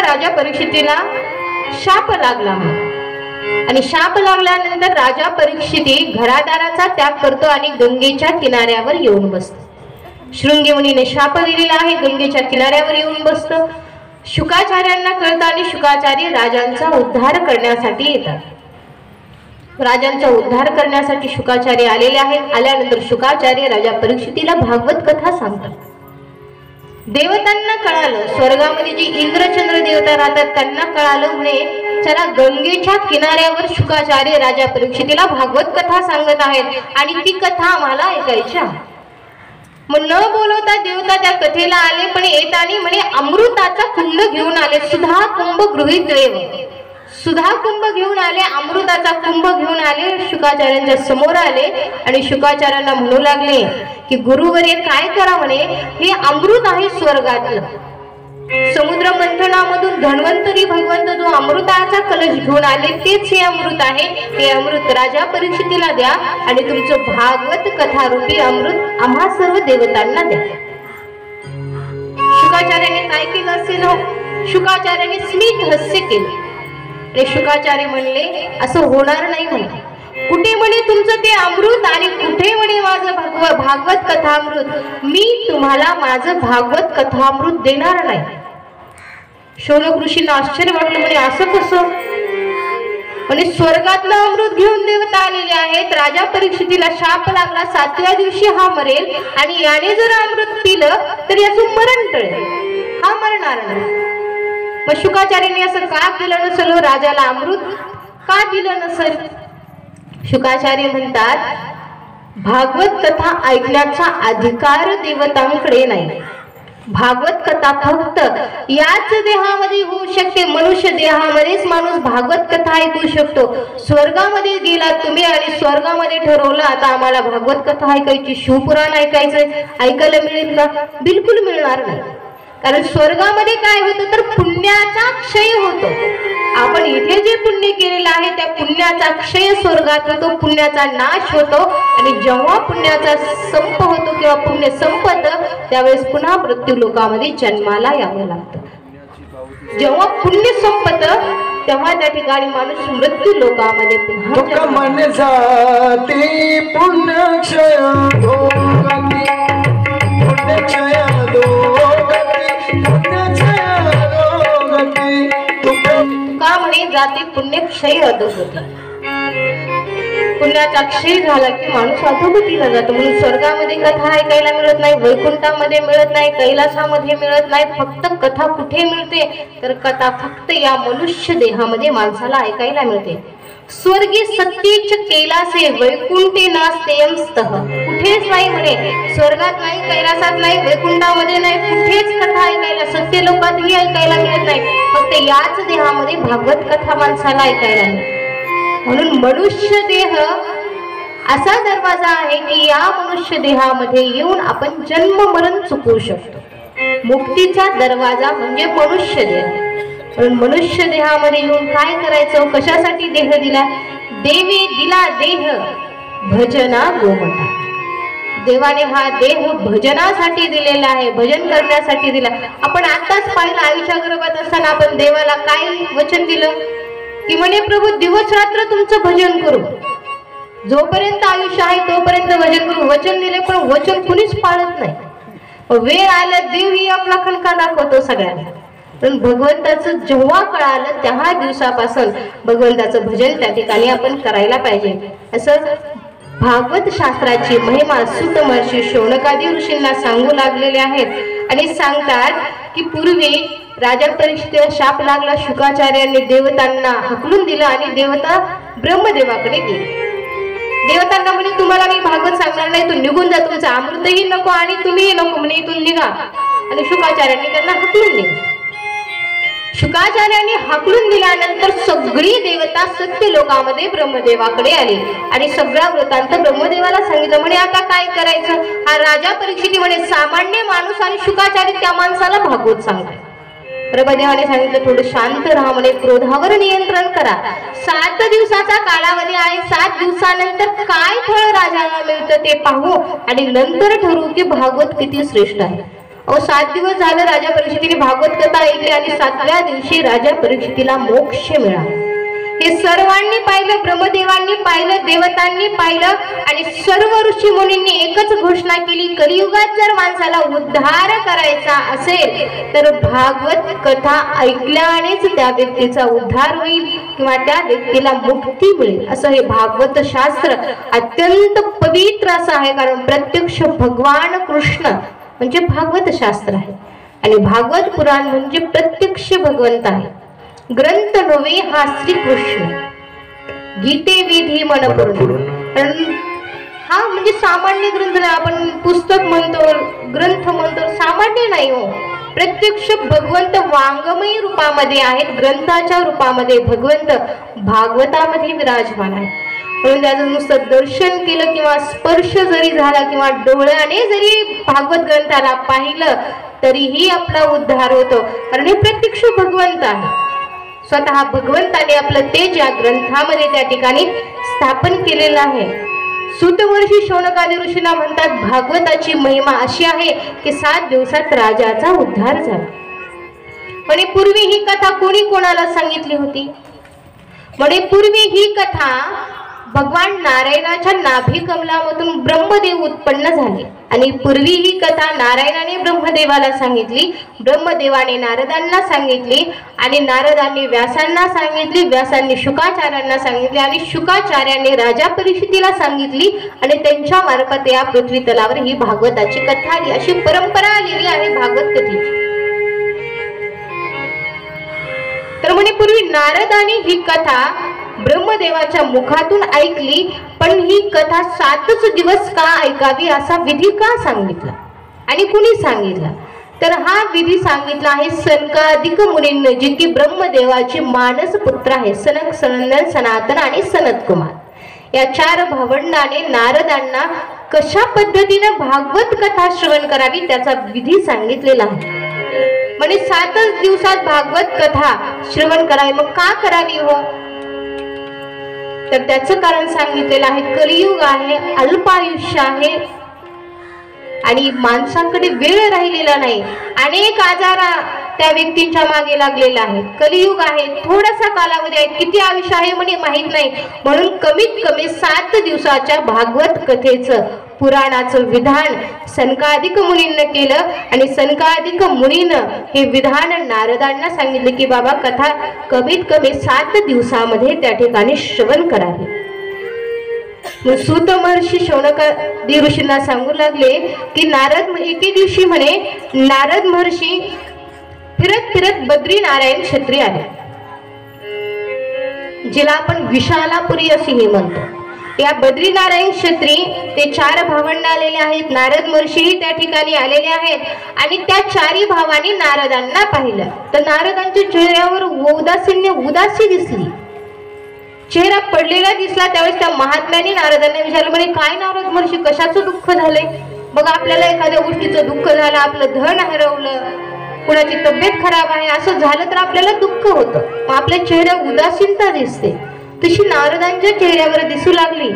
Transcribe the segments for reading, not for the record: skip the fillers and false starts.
राजा परीक्षितीला शाप लागला आणि शाप लागल्यानंतर राजा परीक्षिती घरादाराचा त्याग करतो आणि गंगेच्या किनाऱ्यावर येऊन बसतो. शृंगी मुनीने शाप दिलेला आहे, गंगेच्या किनाऱ्यावर येऊन बसतो. शुकाचार्यांना कळतं आणि शुकाचार्य राजांचा उद्धार करण्यासाठी येतात. राजांचा उद्धार करण्यासाठी शुकाचार्य आलेले आहेत. आल्यानंतर शुकाचार्य राजा परीक्षितीला भागवत कथा सांगतात. देवतांना कळालं, स्वर्गामध्ये जी इंद्रचंद्र देवता राहतात त्यांना कळालं, म्हणे चला गंगेच्या किनाऱ्यावर शुकाचार्य राजा परीक्षितीला भागवत कथा सांगत आहेत आणि ती कथा आम्हाला ऐकायची आहे. मग न बोलवता देवता त्या कथेला आले, पण येताना म्हणे अमृताचा कुंभ घेऊन आले. सुधा कुंभ गृहीत देव, सुधा कुंभ घेऊन आले, अमृताचा कुंभ घेऊन आले. शुकाचार्यांच्या समोर आले आणि शुकाचार्यांना म्हणू लागले की गुरुवर्य काय करा, म्हणे हे अमृत आहे स्वर्गातलं. समुद्र मंथनामधून धन्वंतरी भगवंत जो अमृताचा कलश घेऊन आले तेच हे अमृत आहे. हे अमृत राजा परीक्षितीला द्या आणि तुमचं भागवत कथा रूपी अमृत आम्हा सर्व देवतांना द्या. शुकाचार्याने काय केलं असेल? शुकाचार्याने स्मित हास्य केले. शुकाचार्य म्हणले असं होणार नाही म्हणे. कुठे म्हणे तुमचं ते अमृत आणि कुठे म्हणे माझं भागवत कथामृत? मी तुम्हाला माझं भागवत कथामृत देणार नाही. शौनक ऋषींना आश्चर्य वाटलं, म्हणे असं कसं? म्हणे स्वर्गातलं अमृत घेऊन देवता आलेले आहेत. राजा परीक्षितीला शाप लागला, 7व्या दिवशी हा मरेल आणि याने जर अमृत पिलं तर याचं मरण टळेल, हा मरणार नाही. मग शुकाचार्यांनी असं का केलं नसेल? राजाला अमृत का दिलं नसेल? शुकाचार्य म्हणतात भागवत कथा ऐकण्याचा अधिकार देवतांकडे नाही. भागवत कथा फक्त याच देहामध्ये होऊ शकते. मनुष्य देहामध्येच माणूस भागवत कथा ऐकू शकतो. स्वर्गामध्ये गेला तुम्ही आणि स्वर्गामध्ये ठरवलं आता आम्हाला भागवत कथा ऐकायची, शिवपुराण ऐकायचं, ऐकायला मिळेल का? बिलकुल मिळणार नाही. कारण स्वर्गामध्ये काय होतं तर पुण्याचा क्षय होतो. आपण इथे जे पुण्य केलेलं आहे त्या पुण्याचा क्षय स्वर्गात होतो, पुण्याचा नाश होतो आणि जेव्हा पुण्याचा संप होतो किंवा पुण्य संपतं त्यावेळेस पुन्हा मृत्यू लोकामध्ये जन्माला यावं लागतं. जेव्हा पुण्य संपतं तेव्हा त्या ठिकाणी माणूस मृत्यू लोकामध्ये पुन्हा का म्हणे जाते पुण्य क्षय अधोगती. पुण्याचा क्षय झाला की माणूस अधोगतीला जातो. म्हणून स्वर्गामध्ये कथा ऐकायला मिळत नाही, वैकुंठामध्ये मिळत नाही, कैलासामध्ये मिळत नाही. फक्त कथा कुठे मिळते तर कथा फक्त या मनुष्य देहामध्ये माणसाला ऐकायला मिळते. स्वर्गी सत्येच कैलासे वैकुंठे नास्तेयं स्तः. कुठेच नाही म्हणे, स्वर्गात नाही, कैलासात नाही, वैकुंठामध्ये नाही, कुठेच कथा ऐकायला, सत्य लोकातही ऐकायला मिळत नाही. फक्त याच देहामध्ये भागवत कथा माणसाला ऐकायला मिळते. म्हणून मनुष्य देह असा दरवाजा आहे की या मनुष्य देहामध्ये येऊन आपण जन्म मरण चुकवू शकतो. मुक्तीचा दरवाजा म्हणजे मनुष्य देह. पण मनुष्य देहामध्ये येऊन काय करायचं? कशासाठी देह दिला? देवी दिला देह भजना गोमटा. देवाने हा देह भजनासाठी दिलेला आहे, भजन करण्यासाठी दिला. आपण आताच पाहिलं, आईच्या गर्भात असताना आपण देवाला काय वचन दिलं की म्हणे प्रभू दिवस रात्र तुमचं भजन करू, जोपर्यंत आयुष्य आहे तोपर्यंत भजन करू. वचन दिले पण वचन कुणीच पाळत नाही. वेळ आला देवही आपला खणका दाखवतो सगळ्यांना. पण भगवंताचं जेव्हा कळालं त्या दिवसापासून भगवंताचं भजन त्या ठिकाणी आपण करायला पाहिजे. असं भागवत शास्त्राची महिमा सूत महर्षी शौनकादी ऋषींना सांगू लागलेले आहेत. आणि सांगतात की पूर्वी राजा परीक्षितीला शाप लागला, शुकाचार्यांनी देवतांना हकलून दिलं आणि देवता ब्रह्मदेवाकडे गेले. देवतांना म्हणे तुम्हाला मी भागवत सांगणार नाही, तू निघून जा, तुमचं अमृतही नको आणि तुम्हीही नको, म्हणे इथून निघा. आणि शुकाचार्यांनी त्यांना हकलून दिलं. शुकाचार्यांनी हाकलून दिल्यानंतर सगळी देवता सत्य लोकामध्ये ब्रह्मदेवाकडे आली आणि सगळा वृत्तांत ब्रह्मदेवाला सांगितलं. म्हणे आता काय करायचं? हा राजा परीक्षिती म्हणे सामान्य माणूस आणि शुकाचार्य त्या माणसाला भागवत सांगतात. ब्रह्मदेवाने सांगितलं थोडं शांत राहा, म्हणे क्रोधावर नियंत्रण करा. 7 दिवसाचा कालावधी आहे, 7 दिवसानंतर काय फळ राजाला मिळतं ते पाहू आणि नंतर ठरवू की भागवत किती श्रेष्ठ आहे. 7 दिवस झालं राजा परीक्षितीने भागवत कथा ऐकली आणि 7व्या दिवशी राजा परीक्षितीला मोक्ष मिळाला. हे सर्वांनी पाहिलं, ब्रह्मदेवांनी पाहिलं, देवतांनी पाहिलं आणि सर्व ऋषी मुनींनी एकच घोषणा केली, कलियुगात जर माणसाला उद्धार करायचा असेल तर भागवत कथा ऐकल्यानेच त्या व्यक्तीचा उद्धार होईल किंवा त्या व्यक्तीला मुक्ती मिळेल. असं हे भागवत शास्त्र अत्यंत पवित्र असं आहे, कारण प्रत्यक्ष भगवान कृष्ण म्हणजे भागवत शास्त्र आहे आणि भागवत पुराण म्हणजे प्रत्यक्ष भगवंत आहे. ग्रंथ नव्हे हा श्रीकृष्ण, गीते विधी मनपूर्ण. हा म्हणजे सामान्य ग्रंथ नाही, आपण पुस्तक म्हणतो, ग्रंथ म्हणतो, सामान्य नाही हो. प्रत्यक्ष भगवंत वाङ्मयी रूपामध्ये आहेत, ग्रंथाच्या रूपामध्ये भगवंत भागवतामध्ये विराजमान आहे. म्हणून त्याचं नुसतं दर्शन केलं किंवा स्पर्श जरी झाला किंवा डोळ्याने जरी भागवत ग्रंथाला पाहिलं तरीही आपला उद्धार होतो, कारण हे प्रत्यक्ष भगवंत आहे. स्वतः भगवंताने आपलं तेज या ग्रंथामध्ये त्या ठिकाणी स्थापन केलेलं आहे. सूतवर्षी शौनकादी ऋषींना म्हणतात भागवताची महिमा अशी आहे की 7 दिवसात राजाचा उद्धार झाला. पण पूर्वी ही कथा कोणी कोणाला सांगितली होती? म्हणजे पूर्वी ही कथा भगवान नारायणाच्या नाभी कमलामधून ब्रह्मदेव उत्पन्न झाले आणि पूर्वी ही कथा नारायणाने ब्रह्मदेवाला सांगितली, ब्रह्मदेवाने नारदांना सांगितली आणि नारदांनी व्यासांना सांगितली, व्यासांनी शुकाचार्यांना सांगितली आणि शुकाचार्यांनी राजा परीक्षितीला सांगितली आणि त्यांच्या मार्फत या पृथ्वी तलावर ही भागवताची कथा आली. अशी परंपरा आलेली आहे भागवत कथेची. तर म्हणे पूर्वी नारदांनी ही कथा ब्रह्मदेवाच्या मुखातून ऐकली, पण ही कथा 7च दिवस का ऐकावी असा विधी का सांगितला आणि कुणी सांगितला? तर हा विधी सांगितला आहे सनकादिक मुनींनी, जे की ब्रह्मदेवाचे मानस पुत्र आहे, सनक, सनंदन, सनातन आणि सनत कुमार. या 4 भावंडाने नारदांना कशा पद्धतीने भागवत कथा श्रवण करावी त्याचा विधी सांगितलेला आहे. म्हणजे 7च दिवसात भागवत कथा श्रवण करावी. मग का करावी हो? तर त्याचं कारण सांगितलेलं आहे. कलियुग आहे, अल्पायुष्य आहे आणि माणसांकडे वेळ राहिलेला नाही. अनेक आजार त्या व्यक्तींच्या मागे लागलेला आहे. कलियुग आहे, थोडासा कालावधी आहे, किती आयुष्य आहे म्हणे माहित नाही. म्हणून कमीत कमी 7 दिवसाच्या भागवत कथेचं पुराणाचं विधान सनकादिक मुनींनं केलं आणि सनकादिक मुनीनं हे विधान नारदांना सांगितले की बाबा कथा कमीत कमी 7 दिवसामध्ये त्या ठिकाणी श्रवण करावी. सूत महर्षी शौनकादी ऋषींना सांगू लागले की नारद एके दिवशी म्हणे नारद महर्षी फिरत फिरत बद्री नारायण क्षेत्री आले, जिला आपण विशालापुरी असेही म्हणतो. या बद्रीनारायण क्षेत्री ते 4 भावंड आलेले आहेत. नारद महर्षी त्या ठिकाणी आलेले आहेत आणि त्या 4ही भावांनी नारदांना पाहिलं तर नारदांच्या चेहऱ्यावर उदासी दिसली, चेहरा पडलेला दिसला. त्यावेळेस त्या महात्म्याने नारदांना विचारलं, म्हणे काय नारद महर्षी कशाचं दुःख झालंय? बघा आपल्याला एखाद्या गोष्टीचं दुःख झालं, आपलं धन हरवलं, कुणाची तब्येत खराब आहे, असं झालं तर आपल्याला दुःख होतं, मग आपल्या चेहऱ्यावर उदासीनता दिसते. तशी नारदांच्या चेहऱ्यावर दिसू लागली.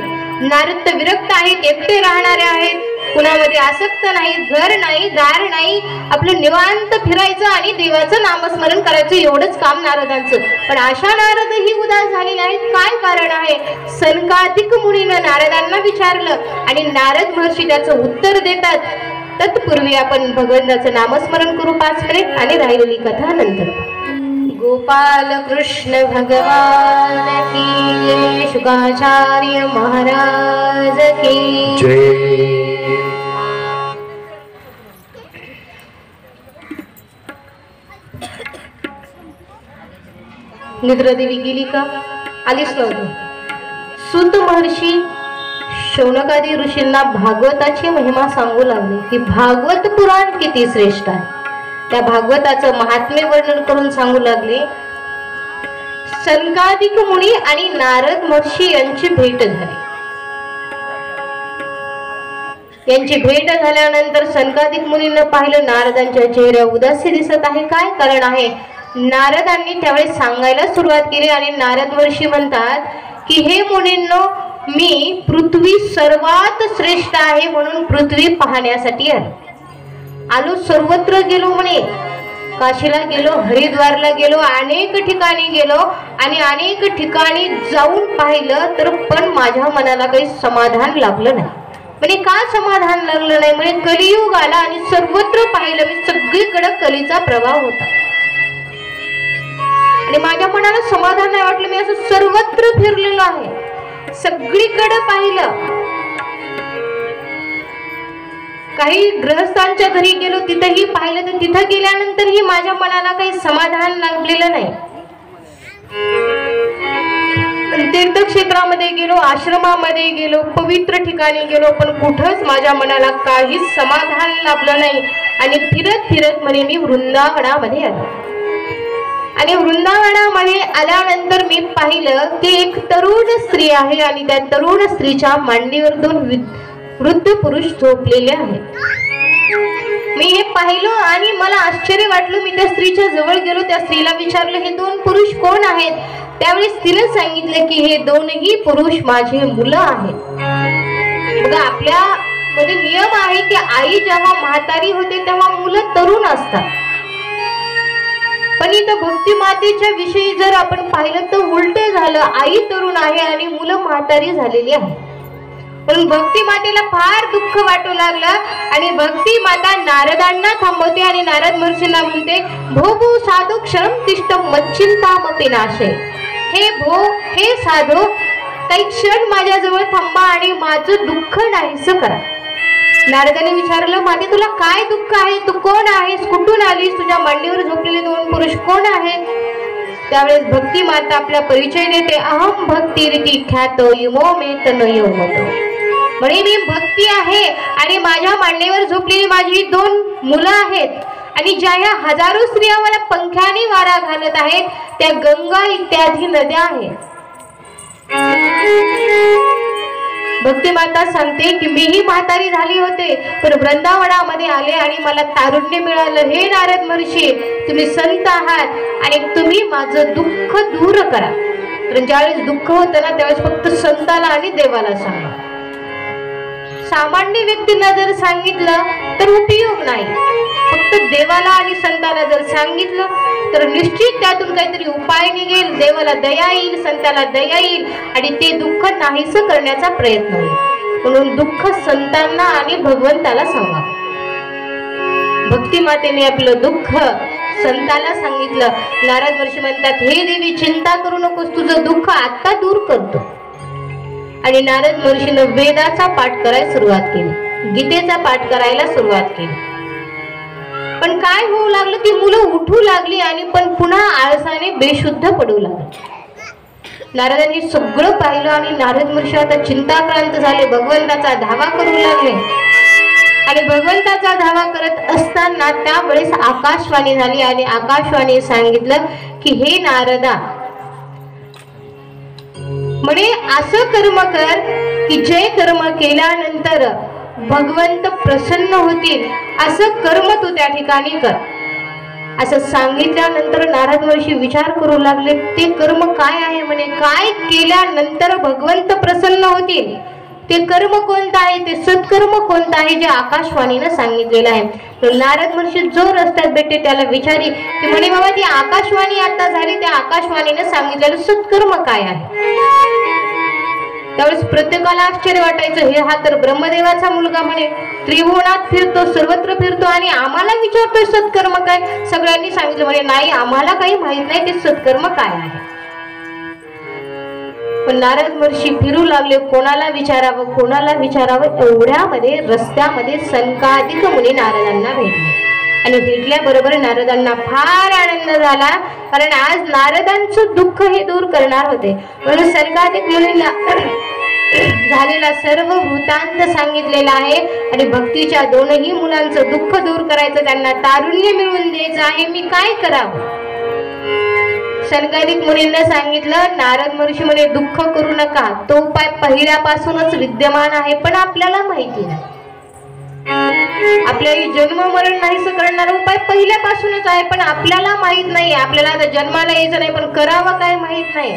नारद तर विरक्त आहेत, एकटे राहणारे आहेत, कुणामध्ये आसक्त नाही, घर नाही, दार नाही, आपलं निवांत फिरायचं आणि देवाचं नामस्मरण करायचं एवढंच काम नारदांचं. पण अशा नारद ही उदास झालेले आहेत. काय कारण आहे? सनकादिक मुनीनं नारदांना विचारलं आणि नारद महर्षी त्याचं उत्तर देतात. तत्पूर्वी आपण भगवंताचं नामस्मरण करू 5 मिनिट आणि राहिलेली कथा नंतर. गोपाल कृष्ण भगवान की जय, शुकाचार्य महाराज की जय. निद्रादेवी गेली का? आलीच नव्हती. सूत महर्षी शौनकादी ऋषींना भागवताची महिमा सांगू लागली की भागवत पुराण किती श्रेष्ठ आहे. त्या भागवताचं महात्म्य वर्णन करून सांगू लागले. सनकादिक मुनी आणि नारद महर्षी यांची भेट झाली. यांची भेट झाल्यानंतर सनकादिक मुनींना पाहिलं नारदांच्या चेहऱ्यावर उदासी दिसत आहे. काय कारण आहे? नारदांनी त्यावेळेस सांगायला सुरुवात केली आणि नारद महर्षी म्हणतात की हे मुनींनो, मी पृथ्वी सर्वात श्रेष्ठ आहे म्हणून पृथ्वी पाहण्यासाठी आले. आलो सर्वत्र गेलो म्हणे, काशीला गेलो, हरिद्वारला गेलो, अनेक ठिकाणी गेलो आणि अनेक ठिकाणी जाऊन पाहिलं तर पण माझ्या मनाला काही समाधान लाभलं नाही. म्हणजे का समाधान लागलं नाही? म्हणजे कलियुग आला आणि सर्वत्र पाहिलं मी, सगळीकडे कलीचा प्रभाव होता आणि माझ्या मनाला समाधान नाही वाटलं. मी असं सर्वत्र फिरलेलो आहे, सगळीकडे पाहिलं. काही गृहस्थांच्या घरी गेलो, तिथेही पाहिलं, तर तिथं गेल्यानंतरही माझ्या मनाला काही समाधान लाभलेलं नाही. तीर्थक्षेत्रामध्ये गेलो, आश्रमामध्ये गेलो, पवित्र ठिकाणी गेलो, पण कुठंच माझ्या मनाला काहीच समाधान लाभलं नाही. आणि फिरत फिरत म्हणे मी वृंदावनामध्ये आलो आणि वृंदावनामध्ये आल्यानंतर मी पाहिलं की एक तरुण स्त्री आहे आणि त्या तरुण स्त्रीच्या मांडीवर 2 वृद्ध पुरुष झोपलेले आहेत. मी हे पाहिलं आणि मला आश्चर्य वाटलं. मी त्या स्त्रीच्या जवळ गेलो, त्या स्त्रीला विचारलं हे 2 पुरुष कोण आहेत? त्यावेळेस तिने सांगितलं की हे 2ही पुरुष माझे मुलं आहेत. बघा, आपल्या मध्ये नियम आहे की आई जेव्हा म्हातारी होते तेव्हा मुलं तरुण असतात, पण इथं भक्ती मातेच्या विषयी जर आपण पाहिलं तर उलट झालं. आई तरुण आहे आणि मुलं म्हातारी झालेली आहे. म्हणून भक्ती मातेला फार दुःख वाटू लागलं आणि भक्ती माता नारदांना थांबवते आणि नारद महर्षींना म्हणते, भो भो साधू क्षण तिष्ठ मच्चिंतामपि नाशे. हे भो, हे साधू, काही क्षण माझ्याजवळ थांबा आणि माझं दुःख नाहीसं करा. नारदाने विचारलं, माते तुला काय दुःख आहे? तू कोण आहेस? कुठून आलीस? तुझ्या मांडीवर झोपलेले 2 पुरुष कोण आहेत? त्यावेळेस भक्ती माता आपला परिचय देते, अहम भक्ती रीती ख्यातो इमो मे तनयो मतो. म्हणे मी भक्ती आहे आणि माझ्या मांडीवर झोपलेली माझी 2 मुलं आहेत आणि ज्या ह्या हजारो स्त्रिया मला पंख्याने वारा घालत आहेत त्या गंगा इत्यादी नद्या आहेत. भक्ती माता सांगते की मीही म्हातारी झाली होते, पण वृंदावनामध्ये आले आणि मला तारुण्य मिळालं. हे नारद महर्षी, तुम्ही संत आहात आणि तुम्ही माझं दुःख दूर करा. तर ज्यावेळेस दुःख होतं ना त्यावेळेस फक्त संताला आणि देवाला सांगा. सामान्य व्यक्तींना जर सांगितलं तर उपयोग नाही, फक्त देवाला आणि संताला जर सांगितलं तर निश्चित त्यातून काहीतरी उपाय निघेल. देवाला दया येईल, संताला दया येईल आणि ते दुःख नाहीसं करण्याचा प्रयत्न होईल. म्हणून दुःख संतांना आणि भगवंताला सांगा. भक्ती मातेने आपलं दुःख संताला सांगितलं. नारद महर्षी म्हणतात, हे देवी चिंता करू नकोस, तुझं दुःख आता दूर करतो. आणि नारद महर्षीनं वेदाचा पाठ करायला सुरुवात केली, गीतेचा पाठ करायला सुरुवात केली. पण काय होऊ लागलं, ती मुलं उठू लागली आणि पण पुन्हा आळसाने बेशुद्ध पडू लागली. नारदांनी सगळं पाहिलं आणि नारद महर्षी आता चिंताक्रांत झाले, भगवंताचा धावा करू लागले. आणि भगवंताचा धावा करत असताना त्यावेळेस आकाशवाणी झाली आणि आकाशवाणी सांगितलं की हे नारदा, म्हणे असं कर्म कर की जे कर्म केल्यानंतर भगवंत प्रसन्न होतील, असं कर्म तू त्या ठिकाणी कर. असं सांगितल्यानंतर नारद महर्षी विचार करू लागले, ते कर्म काय आहे? म्हणे काय केल्यानंतर भगवंत प्रसन्न होतील, ते कर्म कोणतं आहे? ते सत्कर्म कोणतं आहे जे आकाशवाणीनं सांगितलेलं आहे? तर नारद महर्षी जो रस्त्यात भेटते त्याला विचारी की म्हणे बाबा ती आकाशवाणी आता झाली, त्या आकाशवाणीनं सांगितलेलं सत्कर्म काय आहे? त्यावेळेस प्रत्येकाला आश्चर्य वाटायचं, हे हा तर ब्रह्मदेवाचा मुलगा म्हणे, त्रिभुवनात फिरतो, सर्वत्र फिरतो आणि आम्हाला विचारतोय सत्कर्म काय? सगळ्यांनी सांगितलं म्हणे नाही, आम्हाला काही माहित नाही ते सत्कर्म काय आहे. पण नारद महर्षी फिरू लागले, कोणाला विचारावं कोणाला विचारावं. एवढ्यामध्ये रस्त्यामध्ये सनकादिक मुनी नारदांना भेटले आणि भेटल्याबरोबर नारदांना फार आनंद झाला, कारण आज नारदांचं दुःख हे दूर करणार होते. म्हणून सनकादिक मुनींना झालेला सर्व वृत्तांत सांगितलेला आहे आणि भक्तीच्या 2ही मुलांचं दुःख दूर करायचं, त्यांना तारुण्य मिळवून द्यायचं आहे. मी काय करावं? सनकादिक मुनींना सांगितलं. नारद महर्षी म्हणे दुःख करू नका, तो उपाय पहिल्यापासूनच विद्यमान आहे, पण आपल्याला माहिती नाही. आपल्या जन्म मरण नाहीसं करणारा उपाय पहिल्यापासूनच आहे, पण आपल्याला माहित नाही. आपल्याला आता जन्माला यायचं नाही, पण करावं काय माहित नाही.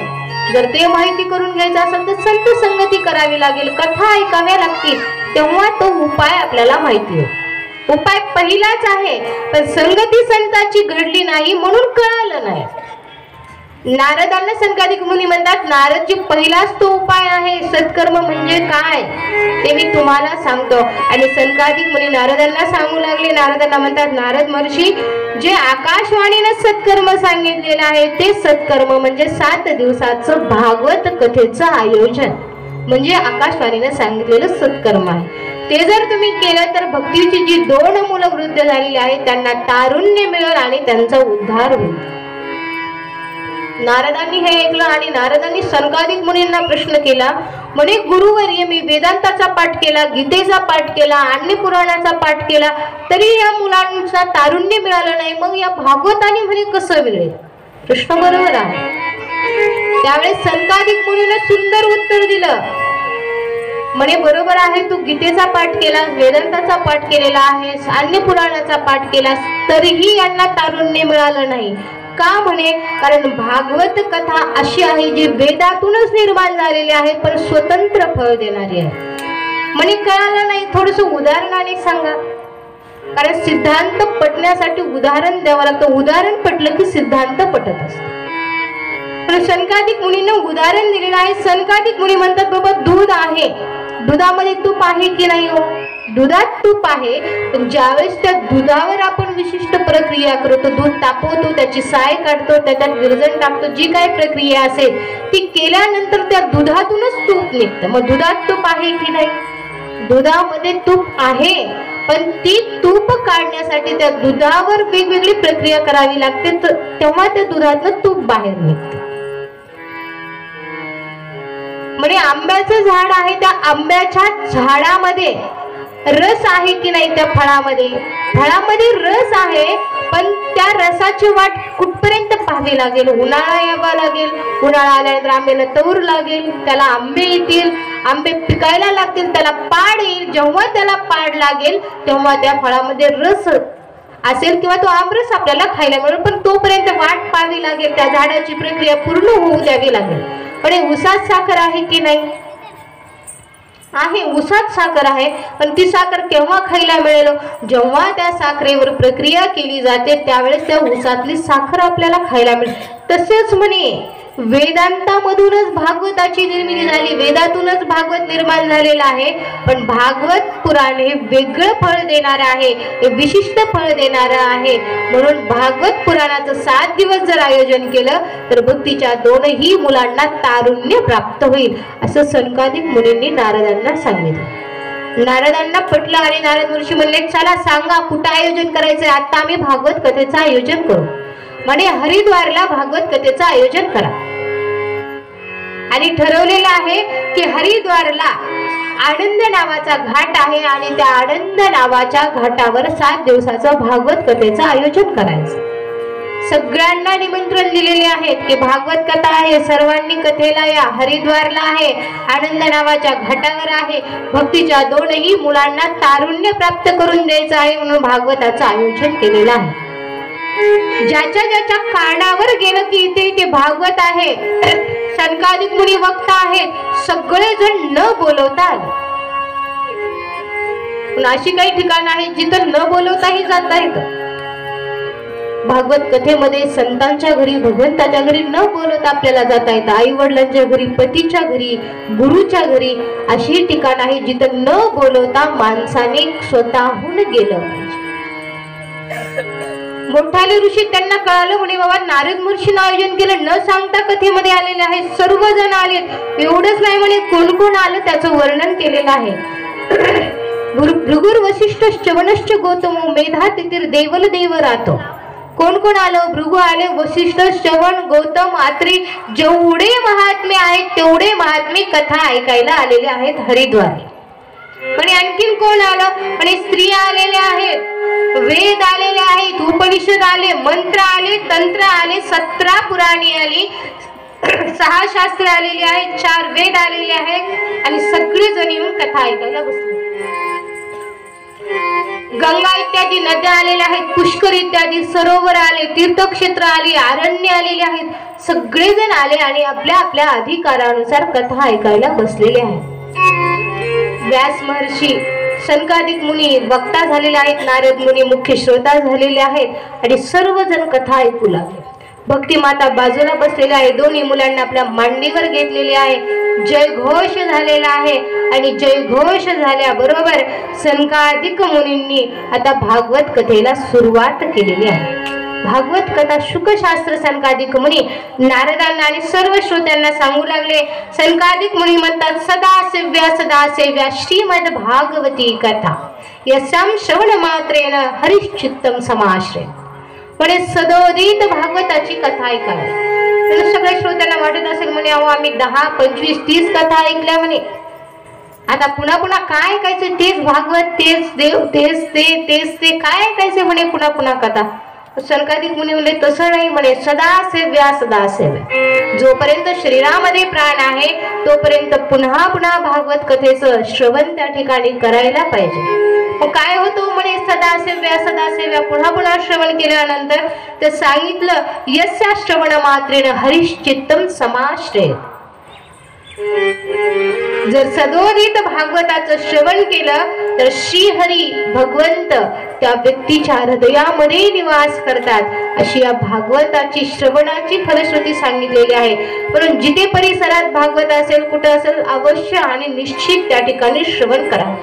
जर ते माहिती करून घ्यायचं असेल तर संत संगती करावी लागेल, कथा ऐकाव्या लागतील, तेव्हा तो उपाय आपल्याला माहिती होईल. उपाय पहिलाच आहे, पण संगती संतांची घडली नाही म्हणून कळालं नाही. नारदांना सनकादिक मुनी म्हणतात, नारदजी पहिलाच तो उपाय आहे. सत्कर्म म्हणजे काय ते मी तुम्हाला सांगतो. आणि सनकादिक मुनी नारदांना सांगू लागले. नारदांना म्हणतात, नारद महर्षी, जे आकाशवाणीने सत्कर्म सांगितलेलं आहे ते सत्कर्म म्हणजे 7 दिवसाचं भागवत कथेचं आयोजन म्हणजे आकाशवाणीने सांगितलेलं सत्कर्म आहे. ते जर तुम्ही केलं तर भक्तीची जी 2 मुलं वृद्ध झालेली आहेत त्यांना तारुण्य मिळेल आणि त्यांचा उद्धार होईल. नारदांनी हे ऐकलं आणि नारदांनी सनकादिक मुनींना प्रश्न केला. म्हणे, गुरुवर्य, मी वेदांताचा पाठ केला, गीतेचा पाठ केला, अन्य पुराणाचा पाठ केला, तरी या मुलांचा तारुण्य मिळालं नाही, मग या भागवताने म्हणे कसं मिळेल? प्रश्न बरोबर आहे. त्यावेळेस सनकादिक मुनीने सुंदर उत्तर दिलं. म्हणे, बरोबर आहे, तू गीतेचा पाठ केला, वेदांताचा पाठ केलेला आहेस, अन्य पुराणाचा पाठ केलास, तरीही यांना तारुण्य मिळालं नाही. का? म्हणे, कारण भागवत कथा अशी आहे जी वेदातूनच निर्माण झालेली आहे पण स्वतंत्र फळ देणारी आहे. म्हणे, कळालं नाही, थोडस उदाहरणाने सांगा. कारण सिद्धांत पटण्यासाठी उदाहरण द्यावं लागतं. उदाहरण पटलं की सिद्धांत पटत असतो. पण सनकादिक मुनींना उदाहरण दिलेलं आहे. सनकादिक मुनी म्हणतात, बाबा दूध आहे, दुधामध्ये तूप आहे की नाही? हो, दुधात तूप आहे, पण ज्यावेळेस त्या दुधावर आपण विशिष्ट प्रक्रिया करतो, दूध तापवतो, त्याची साय काढतो, त्याच्यात विरजण टाकतो, जी काय प्रक्रिया असेल ती केल्यानंतर त्या दुधातूनच तूप निघतं. मग दुधात तूप आहे की नाही? दुधामध्ये तूप आहे, पण ती तूप काढण्यासाठी त्या दुधावर वेगवेगळी प्रक्रिया करावी लागते, तेव्हा त्या दुधातलं तूप बाहेर निघतं. म्हणजे आंब्याचं झाड आहे, त्या आंब्याच्या झाडामध्ये रस आहे की नाही? त्या फळामध्ये रस आहे, पण त्या रसाची वाट कुठपर्यंत पाहावी लागेल? उन्हाळा यावा लागेल, उन्हाळा आल्यानंतर आंब्याला तौर लागेल, त्याला आंबे येतील, आंबे पिकायला लागतील, त्याला पाड येईल. जेव्हा त्याला पाड लागेल तेव्हा त्या फळामध्ये रस असेल किंवा तो आमरस आपल्याला खायला मिळेल, पण तोपर्यंत वाट पाहावी लागेल, त्या झाडाची प्रक्रिया पूर्ण होऊ द्यावी लागेल. पण उसात साखर आहे की नाही? आहे, उसात साखर आहे, पण ती साखर केव्हा खायला मिळेल? जेव्हा त्या साखरेवर प्रक्रिया केली जाते त्यावेळेस त्या उसातली साखर आपल्याला खायला मिळेल. तसेच म्हणे, वेदांतामधूनच भागवताची निर्मिती झाली, वेदातूनच भागवत निर्माण झालेला आहे, पण भागवत पुराण हे वेगळं फळ देणारं आहे, हे विशिष्ट फळ देणारं आहे. म्हणून भागवत पुराणाचं 7 दिवस जर आयोजन केलं तर भक्तीच्या 2ही मुलांना तारुण्य प्राप्त होईल, असं सनकादिक मुनींनी नारदांना सांगितलं. नारदांना पटलं आणि नारद महर्षी म्हणले, चला सांगा कुठं आयोजन करायचंय? आता आम्ही भागवत कथेचं आयोजन करू. म्हणे, हरिद्वारला भागवत कथेचं आयोजन करा. आणि ठरवलेलं आहे की हरिद्वारला आनंद नावाचा घाट आहे आणि त्या आनंद नावाच्या घाटावर 7 दिवसाचं भागवत कथेचं आयोजन करायचं. सगळ्यांना निमंत्रण दिलेले आहेत की भागवत कथा आहे, सर्वांनी कथेला या, हरिद्वारला आहे, आनंद नावाच्या घाटावर आहे, भक्तीच्या 2ही मुलांना तारुण्य प्राप्त करून द्यायचं आहे म्हणून भागवताचं आयोजन केलेलं आहे. ज्याच्या ज्याच्या कारणावर गेलं की इथे इथे भागवत आहे, सनकादिक मुनी वक्ता आहेत, सगळेजण न बोलवता. अशी काही ठिकाण आहेत जिथं न बोलवताही जाता येतं. भागवत कथेमध्ये संतांच्या घरी, भगवंताच्या घरी न बोलवता आपल्याला जाता येतं. आई वडिलांच्या घरी, पतीच्या घरी, गुरुच्या घरी अशी ठिकाण आहे जिथं न बोलवता माणसाने स्वतःहून गेलं पाहिजे. मोठाले ऋषी त्यांना कळालं, म्हणे बाबा नारद महर्षीनं आयोजन केलं, न सांगता कथेमध्ये आलेले आहेत, सर्वजण आलेत. एवढंच नाही म्हणे, कोण कोण आलं त्याचं वर्णन केलेलं आहे. भृगुर वशिष्ठ श्रवणश्च गौतम मेधा तितिर देवल देव राहतो. कोण कोण आलं? भृगु आले, वशिष्ठ, श्रवण, गौतम, आत्री, जेवढे महात्मे आहेत तेवढे महात्मे कथा ऐकायला आलेले आहेत हरिद्वार. पण आणखीन कोण आलं? आणि स्त्रिया आलेल्या आहेत, वेद आलेले आहेत, उपनिषद आले, मंत्र आले, तंत्र आले, 17 पुराणे आली, 6 शास्त्र आलेली आहेत, 4 वेद आलेले आहेत आणि सगळे जण येऊन कथा ऐकायला बसले. गंगा इत्यादी नद्या आलेल्या आहेत, पुष्कर इत्यादी सरोवर आले, तीर्थक्षेत्र आली, अरण्य आलेले आहेत, सगळेजण आले आणि आपल्या आपल्या अधिकारानुसार कथा ऐकायला बसलेले आहेत. व्यास महर्षी सनकादिक मुनी वक्ता झालेले आहेत, नारद मुनी मुख्य श्रोता झालेले आहेत आणि सर्वजण कथा ऐकू लागले. भक्ती माता बाजूला बसलेल्या आहे, दोन्ही मुलांना आपल्या मांडीवर घेतलेले आहे. जयघोष झालेला आहे आणि जयघोष झाल्याबरोबर सनकादिक मुनींनी आता भागवत कथेला सुरुवात केलेली आहे. भागवत कथा शुकशास्त्र सनकादिक मुनी नारदांना आणि सर्व श्रोत्यांना सांगू लागले. सनकादिक मुनी म्हणतात, सदा सेव्या श्रीमद भागवती कथा यस्यां श्रवण मात्रेन हरिश्चित्तम समाश्रय. म्हणे सदोदित भागवताची कथा ऐकावी. तर सगळ्या श्रोत्यांना वाटत असेल म्हणे अहो आम्ही 10, 25, 30 कथा ऐकल्या म्हणे, आता पुन्हा पुन्हा काय ऐकायचं, तेच भागवत, तेच देव, तेच ते काय ऐकायचे म्हणे पुन्हा पुन्हा कथा. सनकादिक मुनी म्हणले तसं नाही म्हणे, सदा सेव्या. जोपर्यंत शरीरामध्ये प्राण आहे तोपर्यंत पुन्हा पुन्हा भागवत कथेचं श्रवण त्या ठिकाणी करायला पाहिजे. मग काय होतं म्हणे सदा सेव्या पुन्हा पुन्हा श्रवण केल्यानंतर तर सांगितलं, यस्या श्रवण मात्रेन हरिश्चित्तम समाश्रय. जर सदोदित भागवताचं श्रवण केलं तर श्रीहरी भगवंत त्या व्यक्तीच्या हृदयामध्ये निवास करतात, अशी या भागवताची श्रवणाची फलश्रुती सांगितलेली आहे. म्हणून जिथे परिसरात भागवत असेल, कुठं असेल, अवश्य आणि निश्चित त्या ठिकाणी श्रवण करा.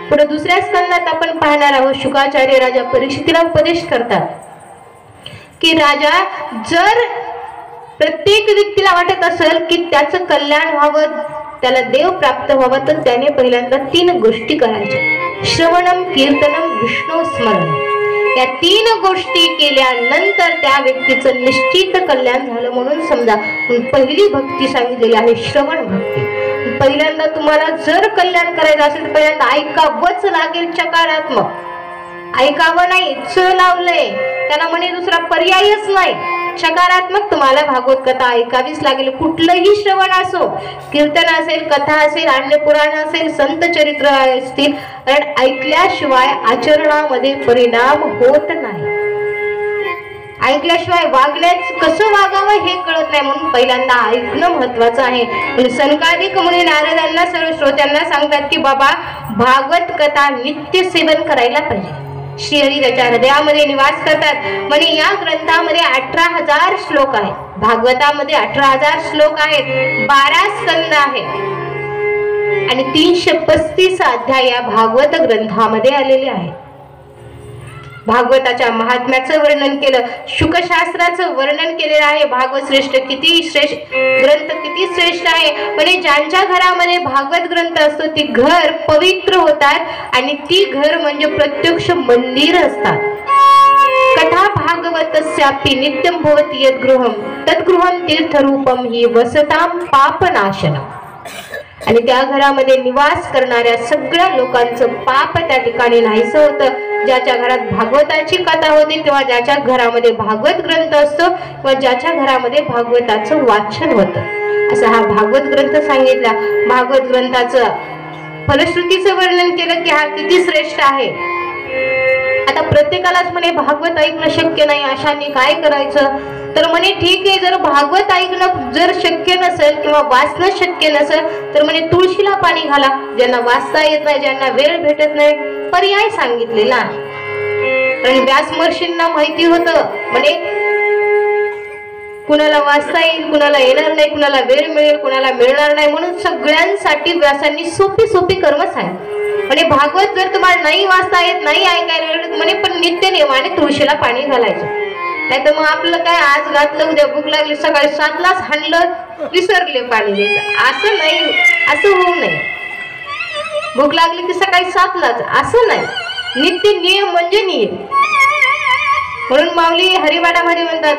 पुढे दुसऱ्या स्कंदात आपण पाहणार आहोत, शुकाचार्य राजा परीक्षितीला उपदेश करतात की राजा, जर प्रत्येक व्यक्तीला वाटत असेल की त्याचं कल्याण व्हावं, त्याला देव प्राप्त व्हावं, तर त्याने पहिल्यांदा 3 गोष्टी करायच्या. श्रवणम, कीर्तनम, विष्णू स्मरण. या 3 गोष्टी केल्यानंतर त्या व्यक्तीचं निश्चित कल्याण झालं म्हणून समजा. पहिली भक्ती सांगितलेली आहे श्रवण भक्ती. पहिल्यांदा तुम्हाला जर कल्याण करायचं असेल तर पहिल्यांदा ऐकावंच लागेल. चकारात्मक ऐकावं नाही, च लावलंय त्याला म्हणे दुसरा पर्यायच नाही. सकारात्मक तुम्हाला भागवत कथा ऐकावीच लागेल. कुठलंही श्रवण असो, कीर्तन असेल, कथा असेल, अन्य पुराण असेल, संत चरित्र असतील, कारण ऐकल्याशिवाय आचरणामध्ये परिणाम होत नाही. ऐकल्याशिवाय वागण्यास कसं वागावं हे कळत नाही, म्हणून पहिल्यांदा ऐकणं महत्वाचं आहे. सनकादिक मुनी नारदांना सर्व श्रोत्यांना सांगतात की बाबा भागवत कथा नित्य सेवन करायला पाहिजे. श्रीहरी त्याच्या हृदयामध्ये निवास करतात. म्हणजे या ग्रंथामध्ये 18,000 श्लोक आहेत. भागवतामध्ये 18,000 श्लोक आहेत, 12 स्कंद आहेत आणि 335 अध्याय या भागवत ग्रंथामध्ये आलेले आहेत. भागवताच्या महात्म्याचं वर्णन केलं, शुकशास्त्राचं वर्णन केलेलं आहे. भागवत श्रेष्ठ किती श्रेष्ठ ग्रंथ, किती श्रेष्ठ आहे. म्हणजे ज्यांच्या घरामध्ये भागवत ग्रंथ असतो ती घर पवित्र होतात आणि ती घर म्हणजे प्रत्यक्ष मंदिर असतात. कथा भागवतस्यापि नित्यं भवति यद्गृहं तद्गृहं तीर्थरूपं हि वसतां पापनाशनम्. आणि त्या घरामध्ये निवास करणाऱ्या सगळ्या लोकांचं पाप त्या ठिकाणी नाहीसं होतं. ज्याच्या घरात भागवताची कथा होती किंवा ज्याच्या घरामध्ये भागवत ग्रंथ असतो किंवा ज्याच्या घरामध्ये भागवताचं वाचन होतं, असा हा भागवत ग्रंथ सांगितला. भागवत ग्रंथाचं फलश्रुतीचं वर्णन केलं की हा किती श्रेष्ठ आहे. आता प्रत्येकालाच म्हणे भागवत ऐकणं शक्य नाही, अशाने काय करायचं, तर म्हणे ठीक आहे, जर भागवत ऐकणं जर शक्य नसेल किंवा वाचणं शक्य नसेल तर म्हणे तुळशीला पाणी घाला. ज्यांना वाचता येत नाही, ज्यांना वेळ भेटत नाही, पर्याय सांगितलेला. आणि व्यास महर्षींना माहिती होतं म्हणे कुणाला वाचता येईल, कुणाला येणार नाही, कुणाला वेळ मिळेल, कुणाला मिळणार नाही, म्हणून सगळ्यांसाठी व्यासांनी सोपी सोपी कर्म सांगितली. म्हणजे भागवत जर तुम्हाला नाही वाचता येत, नाही ऐकायला मिळत म्हणे, पण नित्य नियमाने तुळशीला पाणी घालायचं. नाही तर मग आपलं काय, आज घातलं, उद्या भूक लागली, सकाळी 7लाच हाणलं, विसरले पाणी द्यायचं. असं नाही, असं होऊ नये. भूक लागली की सकाळी 7लाच, असं नाही. नित्य नियम म्हणजे नियम. म्हणून माऊली हरिवाणामध्ये म्हणतात,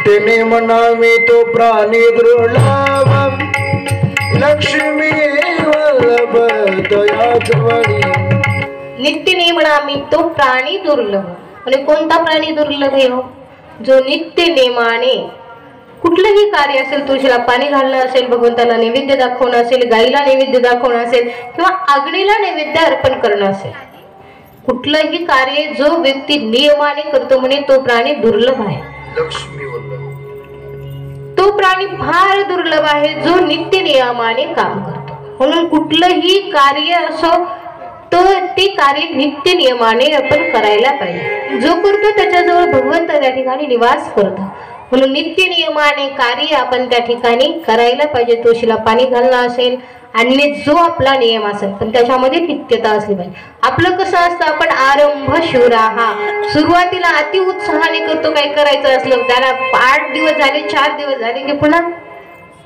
नित्य म्हणावे तो प्राणी दुर्लभ, लक्ष्मी वल्लभ दयाजवळी. नित्य नियमनामी तो प्राणी दुर्लभ. म्हणजे कोणता प्राणी दुर्लभ आहे हो? जो नित्य नेमाने कुठलंही कार्य असेल, तुळशीला पाणी घालणं असेल, भगवंताला नैवेद्य दाखवणं असेल, गाईला नैवेद्य दाखवणं असेल किंवा अग्नीला नैवेद्य अर्पण करणं असेल, कुठलंही कार्य जो व्यक्ती नियमाने करतो म्हणे तो प्राणी दुर्लभ आहे. लक्ष्मी वल्लभ तो प्राणी फार दुर्लभ आहे जो नित्य नियमाने काम करतो. म्हणून कुठलंही कार्य असो तो ते कार्य नित्य नियमाने आपण करायला पाहिजे. जो करतो त्याच्याजवळ भगवंत त्या ठिकाणी निवास करतो. म्हणून नित्य नियमाने कार्य आपण त्या ठिकाणी करायला पाहिजे. तुळशीला पाणी घालणं असेल आणि जो आपला नियम असेल पण त्याच्यामध्ये नित्यता असली पाहिजे. आपलं कसं असतं, आपण आरंभ शिवराहा, सुरुवातीला अति उत्साहाने करतो. काय करायचं असलं त्याला 8 दिवस झाले 4 दिवस झाले की पुन्हा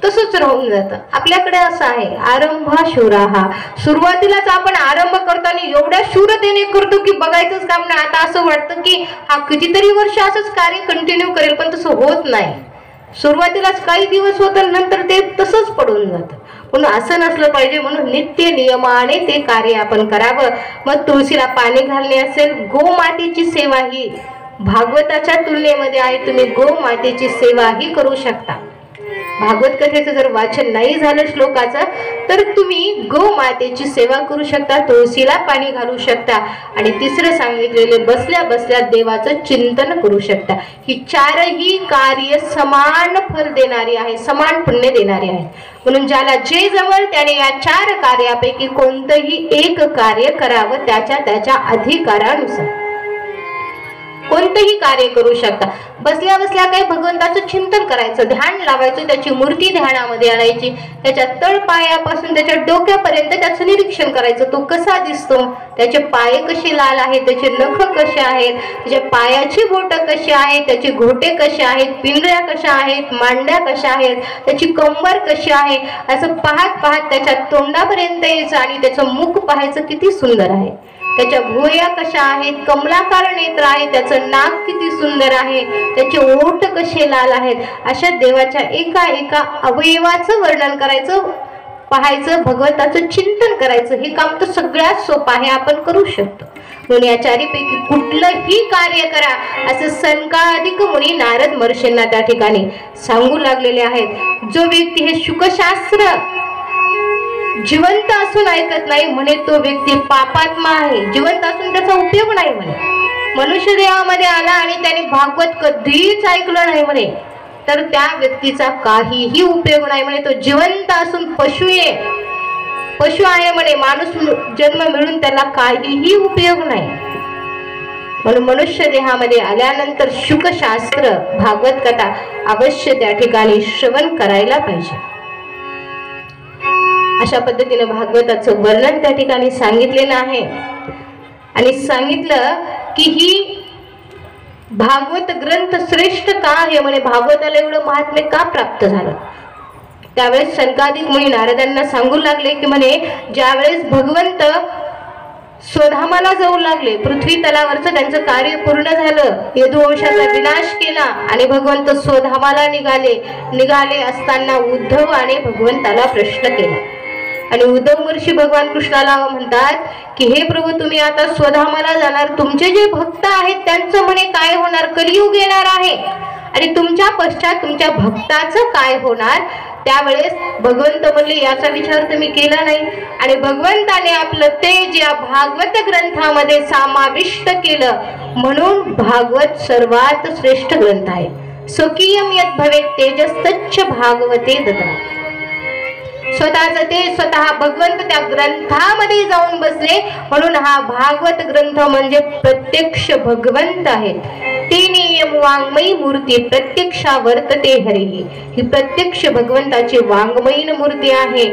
तसंच राहून जातं. आपल्याकडे असं आहे आरंभ शिवराहा, सुरुवातीलाच आपण आरंभ करताना एवढ्या शूरतेने करतो की बघायचंच काम नाही. आता असं वाटतं की हा कितीतरी वर्ष असंच कार्य कंटिन्यू करेल, पण तसं होत नाही. सुरुवातीलाच काही दिवस होतं, नंतर ते तसंच पडून जातं. म्हणून असं नसलं पाहिजे. म्हणून नित्य नियमाने ते कार्य आपण करावं. मग तुळशीला पाणी घालणे असेल, गोमातेची सेवा ही भागवताच्या तुलनेमध्ये आहे. तुम्ही गोमातेची सेवा ही करू शकता. भागवत कथेचं जर वाचन नाही झालं श्लोकाचं तर तुम्ही गोमातेची सेवा करू शकता, तुळशीला पाणी घालू शकता. आणि तिसरं सांगितलेले बसल्या बसल्या देवाचं चिंतन करू शकता. ही चारही कार्य समान फल देणारी आहे, समान पुण्य देणारी आहे. म्हणून ज्याला जे जमल त्याने या 4 कार्यापैकी कोणतंही एक कार्य करावं. त्याच्या अधिकारानुसार कोणतेही कार्य करू शकता. बसल्या बसल्या काही भगवंताचं चिंतन करायचं, ध्यान लावायचं, त्याची मूर्ती ध्यानामध्ये आणायची, त्याच्या तळपायापासून त्याच्या डोक्यापर्यंत त्याचं निरीक्षण करायचं. तो कसा दिसतो, त्याचे पाय कसे लाल आहेत, त्याचे नख कसे आहेत, त्याच्या पायाची बोटं कशी आहेत, त्याचे घोटे कसे आहेत, पिंजऱ्या कशा आहेत, मांड्या कशा आहेत, त्याची कंबर कशी आहे, असं पाहत पाहत त्याच्या तोंडापर्यंत यायचं आणि त्याचं मुख पाहायचं किती सुंदर आहे, त्याच्या भुवया कशा आहेत, कमलाकार नेत्र आहे, त्याचं नाक किती सुंदर आहे, त्याचे ओठ कसे लाल आहेत. अशा देवाच्या एका एका अवयवाचं वर्णन करायचं, पाहायचं, भगवंताचं चिंतन करायचं. हे काम तर सगळ्यात सोपं आहे, आपण करू शकतो. म्हणून या चारीपैकी कुठलंही कार्य करा असं सनकादिक मुनी नारद महर्षींना त्या ठिकाणी सांगू लागलेले आहेत. जो व्यक्ती हे शुकशास्त्र जिवंत असून ऐकत नाही म्हणे तो व्यक्ती पापात्मा आहे. जिवंत असून त्याचा उपयोग नाही म्हणे. मनुष्य देहामध्ये आला आणि त्याने भागवत कधीच ऐकलं नाही म्हणे तर त्या व्यक्तीचा काहीही उपयोग नाही म्हणे. तो जिवंत असून पशु आहे म्हणे. माणूस जन्म मिळून त्याला काहीही उपयोग नाही. म्हणून मनुष्य देहामध्ये आल्यानंतर शुकशास्त्र भागवत कथा अवश्य त्या ठिकाणी श्रवण करायला पाहिजे. अशा पद्धतीने भागवताचं वर्णन त्या ठिकाणी सांगितलेलं आहे. आणि सांगितलं की ही भागवत ग्रंथ श्रेष्ठ का आहे म्हणे, भागवताला एवढं महात्म्य का प्राप्त झालं. त्यावेळेस सनकादिक मुनी नारदांना सांगू लागले की म्हणे ज्यावेळेस भगवंत स्वधामाला जाऊ लागले, पृथ्वी तलावरचं त्यांचं कार्य पूर्ण झालं, यदुवंशाचा विनाश केला आणि भगवंत स्वधामाला निघाले असताना उद्धवाने भगवंताला प्रश्न केला. आणि उद्धव महर्षी भगवान कृष्णाला म्हणतात की हे प्रभू तुम्ही आता स्वधामाला जाणार, तुमचे जे भक्त आहेत त्यांचं म्हणे काय होणार, कलियुग येणार आहे आणि तुमच्या पश्चात तुमच्या भक्ताचं काय होणार. त्यावेळेस भगवंत म्हणले याचा विचार तुम्ही केला नाही. आणि भगवंताने आपलं तेज या भागवत ग्रंथामध्ये समाविष्ट केलं. म्हणून भागवत सर्वात श्रेष्ठ ग्रंथ आहे. स्वकीयम यत् भवेत् तेजस्तच्च भागवते दत्ता. स्वतःच ते स्वतः भगवंत त्या ग्रंथामध्ये जाऊन बसले. म्हणून हा भागवत ग्रंथ म्हणजे प्रत्यक्ष भगवंत आहेत. तेनेयम वाङ्मयी मूर्ती प्रत्यक्षा वर्तते हरिः. ही प्रत्यक्ष भगवंताची वाङ्मयीन मूर्ती आहे.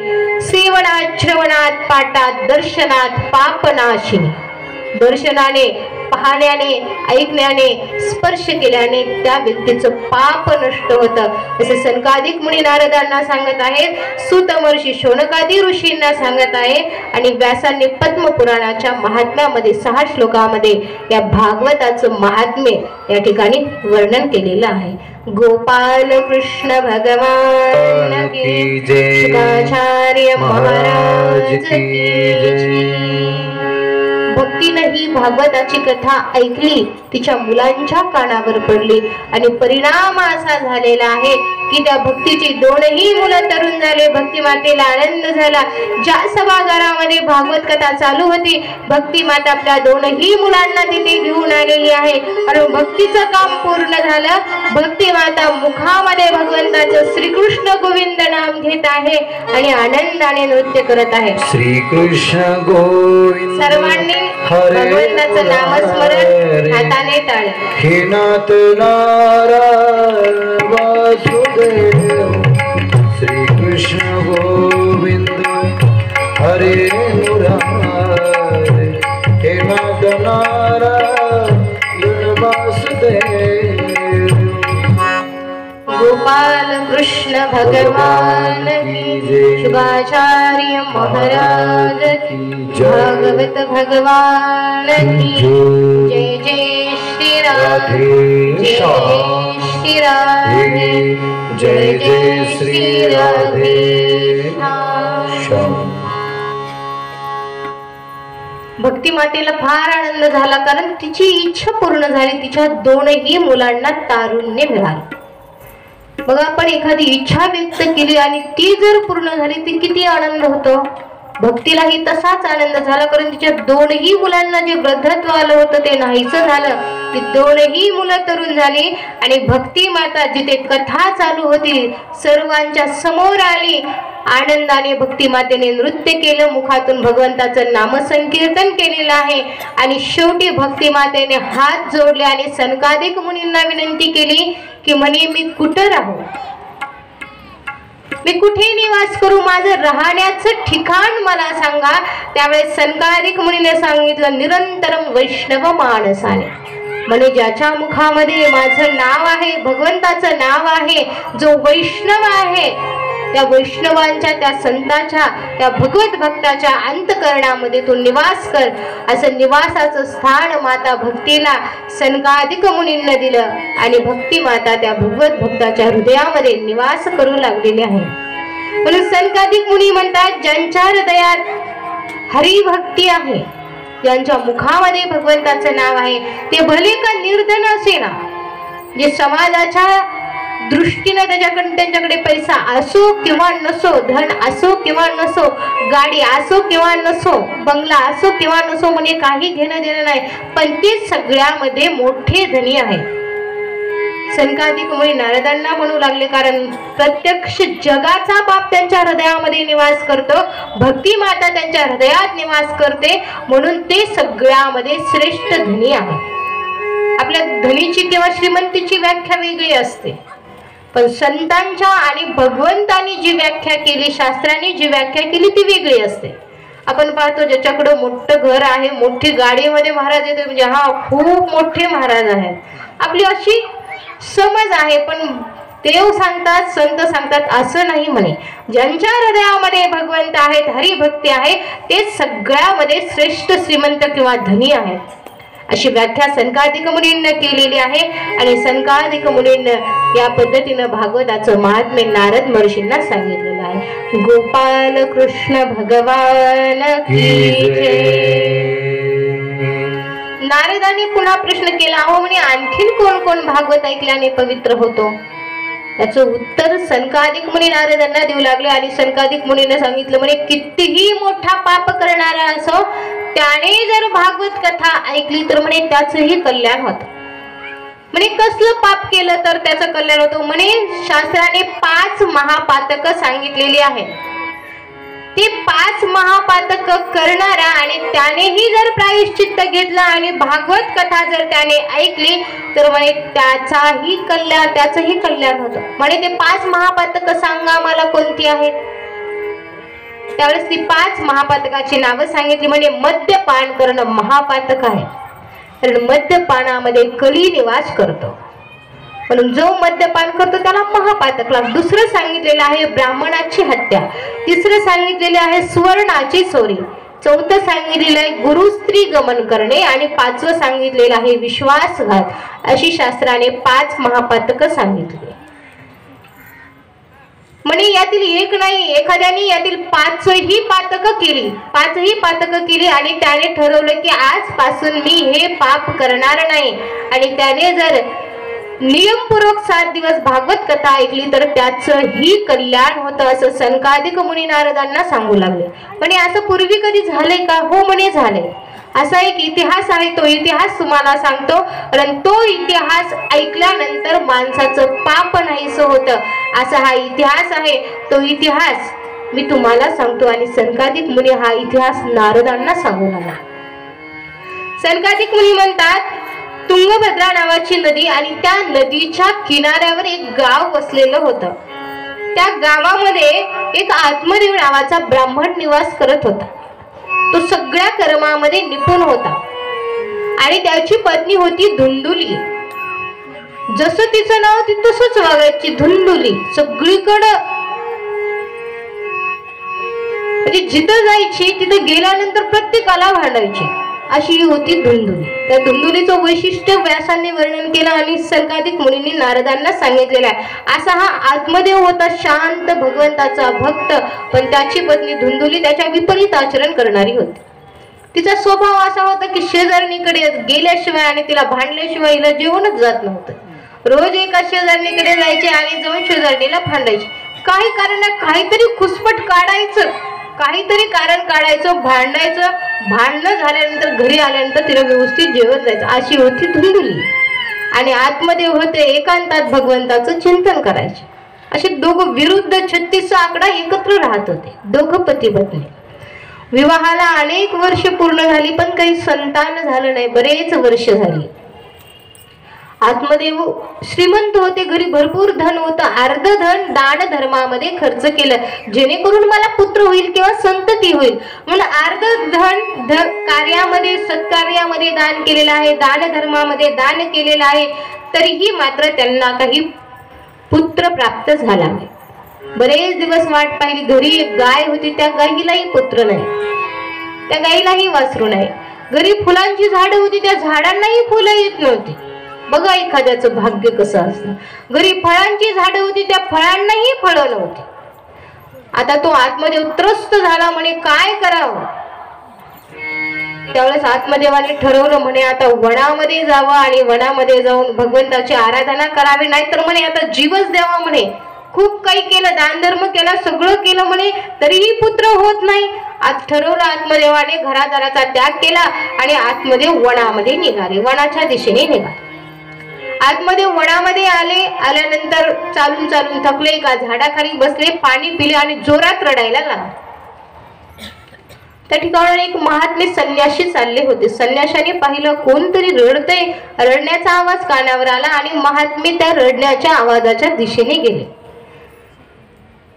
सेवनात श्रवणात पाठात दर्शनात पापनाशिनी. दर्शनाने पाहण्याने ऐकण्याने स्पर्श केल्याने त्या व्यक्तीचं पाप नष्ट होतं. असे सनकादिक मुनी नारदांना सांगत आहेत, सूत महर्षी शौनकादी ऋषींना सांगत आहे आणि व्यासांनी पद्मपुराणाच्या महात्म्यामध्ये 6 श्लोकामध्ये या भागवताचं महात्म्य या ठिकाणी वर्णन केलेलं आहे. गोपाल कृष्ण भगवान की जय. शुकाचार्य महाराज की जय. भक्ती नहीं भागवताची कथा ऐकली तिच्या मुलांच्या कानावर पडली आणि परिणाम असा झालेला आहे की त्या भक्तीची दोनही मुलं तरुण झाले. भक्ती मातेला आनंद झाला. ज्या सभागृहामध्ये भागवत कथा चालू होती भक्ती माता आपल्या दोनही मुलांना तिथे घेऊन आलेली आहे आणि भक्तीचं काम पूर्ण झालं. भक्ती माता मुखामध्ये भगवंताचं श्रीकृष्ण गोविंद नाम घेत आहे आणि आनंदाने नृत्य करत आहे. श्रीकृष्ण गोविंद सर्वांनी भगवंताचं नामस्मरण हाताने टाळा. हे नाथ नारायण वासुदेव श्रीकृष्ण गोविंद हरे मुरारे हे नाथ नारायण वासुदेव. गोपाल कृष्ण भगवान की जय. शुभाचार्य महाराज की भागवत भगवान की जय. जय श्री राधे जय श्री राधे जय जय श्री राधे. भक्ती मातेला फार आनंद झाला कारण तिची इच्छा पूर्ण झाली. तिच्या दोनही मुलांना तारुण्य मिळाले. बघा आपण एखादी इच्छा व्यक्त केली आणि ती जर पूर्ण झाली ती किती आनंद होतो. भक्तीलाही तसाच आनंद झाला कारण तिच्या दोनही मुलांना जे वृद्धत्व आलं होतं ते नाहीसं झालं. ती दोनही मुलं तरुण झाली आणि भक्ती माता जिथे कथा चालू होती सर्वांच्या समोर आली. आनंदाने भक्ती मातेने नृत्य केलं. मुखातून भगवंताचं नामसंकीर्तन केलेलं आहे आणि शेवटी भक्ती मातेने हात जोडले आणि सनकादिक मुनींना विनंती केली की म्हणे मी कुठं राहू, मी कुठे निवास करू, माझं राहण्याचं ठिकाण मला सांगा. त्यावेळेस सनकादिक मुनीने सांगितलं निरंतरम वैष्णव मानसाने. म्हणजे ज्याच्या मुखामध्ये माझं नाव आहे भगवंताचं नाव आहे जो वैष्णव आहे त्या वैष्णवांच्या त्या संतांच्या त्या भगवत भक्ताच्या अंतकरणामध्ये तू निवास कर. असं निवासाचं स्थान माता भक्तीला सनकादिक मुनींना दिलं आणि भक्ती माता त्या भगवत भक्ताच्या हृदयामध्ये निवास करू लागलेली आहे. म्हणून सनकादिक मुनी म्हणतात ज्यांच्या हृदयात हरिभक्ती आहे ज्यांच्या मुखामध्ये भगवंताचं नाव आहे ते भले का निर्धन असेना, जे समाजाच्या दृष्टीने त्यांच्याकडे पैसा असो किंवा नसो, धन असो किंवा नसो, गाडी असो किंवा नसो, बंगला असो किंवा नसो, म्हणजे काही घेणं देणं नाही, पण ते सगळ्यामध्ये मोठे धनी आहे. सनकादिक मुनी नारदांना म्हणू लागले कारण प्रत्यक्ष जगाचा बाप त्यांच्या हृदयामध्ये निवास करतो, भक्ती माता त्यांच्या हृदयात निवास करते म्हणून ते सगळ्यामध्ये श्रेष्ठ धनी आहे. आपल्या धनीची किंवा श्रीमंतीची व्याख्या वेगळी असते पण संतांच्या आणि भगवंतांनी जी व्याख्या केली शास्त्रांनी जी व्याख्या केली ती वेगळी असते. आपण पाहतो ज्याच्याकडे मोठं घर आहे मोठी गाडीमध्ये महाराज येते म्हणजे हा खूप मोठे महाराज आहेत. आपली अशी समज आहे पण देव सांगतात संत सांगतात असं नाही म्हणे. ज्यांच्या हृदयामध्ये भगवंत आहेत हरिभक्ती आहे ते सगळ्यामध्ये श्रेष्ठ श्रीमंत किंवा धनी आहेत अशी व्याख्या सनकादिक मुनींना केलेली आहे. आणि सनकादिक मुनींना या पद्धतीनं भागवताचं महात्म्य नारद महर्षींना सांगितलेलं आहे. गोपाल कृष्ण भगवान की जय. नारदांनी पुन्हा प्रश्न केला अहो म्हणे आणखीन कोण कोण भागवत ऐकल्याने पवित्र होतो. त्याचं उत्तर सनकादिक मुनी नारदांना देऊ लागले आणि सनकादिक मुनीने सांगितलं म्हणे कितीही मोठा पाप करणारा असो त्याने जर भागवत कथा ऐकली तर म्हणे त्याचंही कल्याण होतं. म्हणे कसलं पाप केलं तर त्याचं कल्याण होतं. म्हणे शास्त्राने 5 महापातक सांगितलेली आहेत. ते 5 महापातक करणारा आणि त्यानेही जर प्रायश्चित्त घेतलं आणि भागवत कथा जर त्याने ऐकली तर म्हणे त्याचंही कल्याण होतं. म्हणे ते 5 महापातक सांगा मला कोणती आहेत. त्यावेळेस ती 5 महापातकाची नावं सांगितली. म्हणजे मद्यपान करणं महापातक आहे कारण मद्यपानामध्ये कली निवास करतो म्हणून जो मद्यपान करतो त्याला महापातक लागतो. दुसरं सांगितलेलं आहे ब्राह्मणाची हत्या. तिसरं सांगितलेले आहे सुवर्णाची चोरी. चौथं सांगितलेलं आहे गुरु स्त्री गमन करणे आणि 5वं सांगितलेलं आहे विश्वासघात. अशी शास्त्राने 5 महापातक सांगितली. म्हणे यातील एक नाही, एखाद्याने यातील पाचही पातकं केली आणि त्याने ठरवलं की आजपासून मी हे पाप करणार नाही. आणि त्याने जर नियमपूर्वक 7 दिवस भागवत कथा ऐकली तर त्याचंही कल्याण होतं, असं सनकादिक मुनी नारदांना सांगू लागले. म्हणे असं पूर्वी कधी झालंय का? हो म्हणे झालंय. असा एक इतिहास आहे, तो इतिहास तुम्हाला सांगतो. आणि तो इतिहास ऐकल्यानंतर माणसाचं पाप नाहीसं होतं, असा हा इतिहास आहे. तो इतिहास मी तुम्हाला सांगतो. आणि सनकादिक मुनी हा इतिहास नारदांना सांगून आला. सनकादिक मुनी म्हणतात, तुंगभद्रा नावाची नदी आणि त्या नदीच्या किनाऱ्यावर एक गाव वसलेलं होतं. त्या गावामध्ये एक आत्मदेव नावाचा ब्राह्मण निवास करत होता. तो सगळ्या कर्मामध्ये निपुण होता आणि त्याची पत्नी होती धुंदुली. जसं तिचं नाव ती तसंच वागायची, धुंदुली. सगळीकडं म्हणजे जिथं जायची तिथं गेल्यानंतर प्रत्येकाला भांडायची, अशी ही होती धुंदुली. त्या धुंदुलीचं वैशिष्ट्य व्यासांनी वर्णन केलं आणि सनकादिक मुनींनी नारदांना सांगितलेलं आहे. असा हा आत्मदेव होता, शांत भगवंताचा भक्त. पण त्याची पत्नी धुंदुली त्याच्या विपरीत आचरण करणारी होती. तिचा स्वभाव असा होता की शेजारणीकडे गेल्याशिवाय आणि तिला भांडल्याशिवाय हिला जेवणच जात नव्हतं. रोज एका शेजारणीकडे जायचे आणि जाऊन शेजारणीला भांडायचे. काही कारण काहीतरी खुसपट काढायचं, काहीतरी कारण काढायचं, भांडायचं. भांडणं झाल्यानंतर घरी आल्यानंतर तिला व्यवस्थित जेवण जायचं, अशी होती धुंदुली. आणि आत्मदेव होते, एकांतात भगवंताचं चिंतन करायचे. असे दोघं विरुद्ध 36 आकडा एकत्र राहत होते, दोघं पती पत्नी. विवाहाला अनेक वर्ष पूर्ण झाली पण काही संतान झालं नाही, बरेच वर्ष झाली. आत्मदेव श्रीमंत होते, घरी भरपूर धन होतं. अर्ध धन दान धर्मामध्ये खर्च केलं, जेणेकरून मला पुत्र होईल किंवा संतती होईल. म्हणून अर्ध धन कार्यामध्ये, सत्कार्यामध्ये दान केलेलं आहे, दान धर्मामध्ये दान केलेलं आहे. तरीही मात्र त्यांना काही पुत्र प्राप्त झाला नाही. बरेच दिवस वाट पाहिली. घरी एक गाय होती, त्या गायीलाही पुत्र नाही, त्या गायीलाही वासरू नाही. घरी फुलांची झाडं होती, त्या झाडांनाही फुलं येत नव्हती. बघा एखाद्याचं भाग्य कसं असतं. घरी फळांची झाडं होती, त्या फळांनाही फळं नव्हती. आता तो आत्मदेव त्रस्त झाला, म्हणे काय करावं. त्यावेळेस आत्मदेवाने ठरवलं, म्हणे आता वनामध्ये जावं आणि वनामध्ये जाऊन भगवंताची आराधना करावी, नाहीतर म्हणे आता जीवच द्यावा. म्हणे खूप काही केलं, दानधर्म केला, सगळं केलं, म्हणे तरीही पुत्र होत नाही. आज ठरवलं आत्मदेवाने, घरादाराचा त्याग केला आणि आत्मदेव वनामध्ये निघाले, वनाच्या दिशेने निघाले. आत्मदेव वनामध्ये आले. आल्यानंतर चालून चालून थकले, एका झाडाखाली बसले, पाणी पिले आणि जोरात रडायला लागले. त्या ठिकाणी एक महात्मे संन्यासी चालले होते. संन्याशाने पाहिलं कोणतरी रडतंय, रडण्याचा आवाज कानावर आला आणि महात्मे त्या रडण्याच्या आवाजाच्या दिशेने गेले.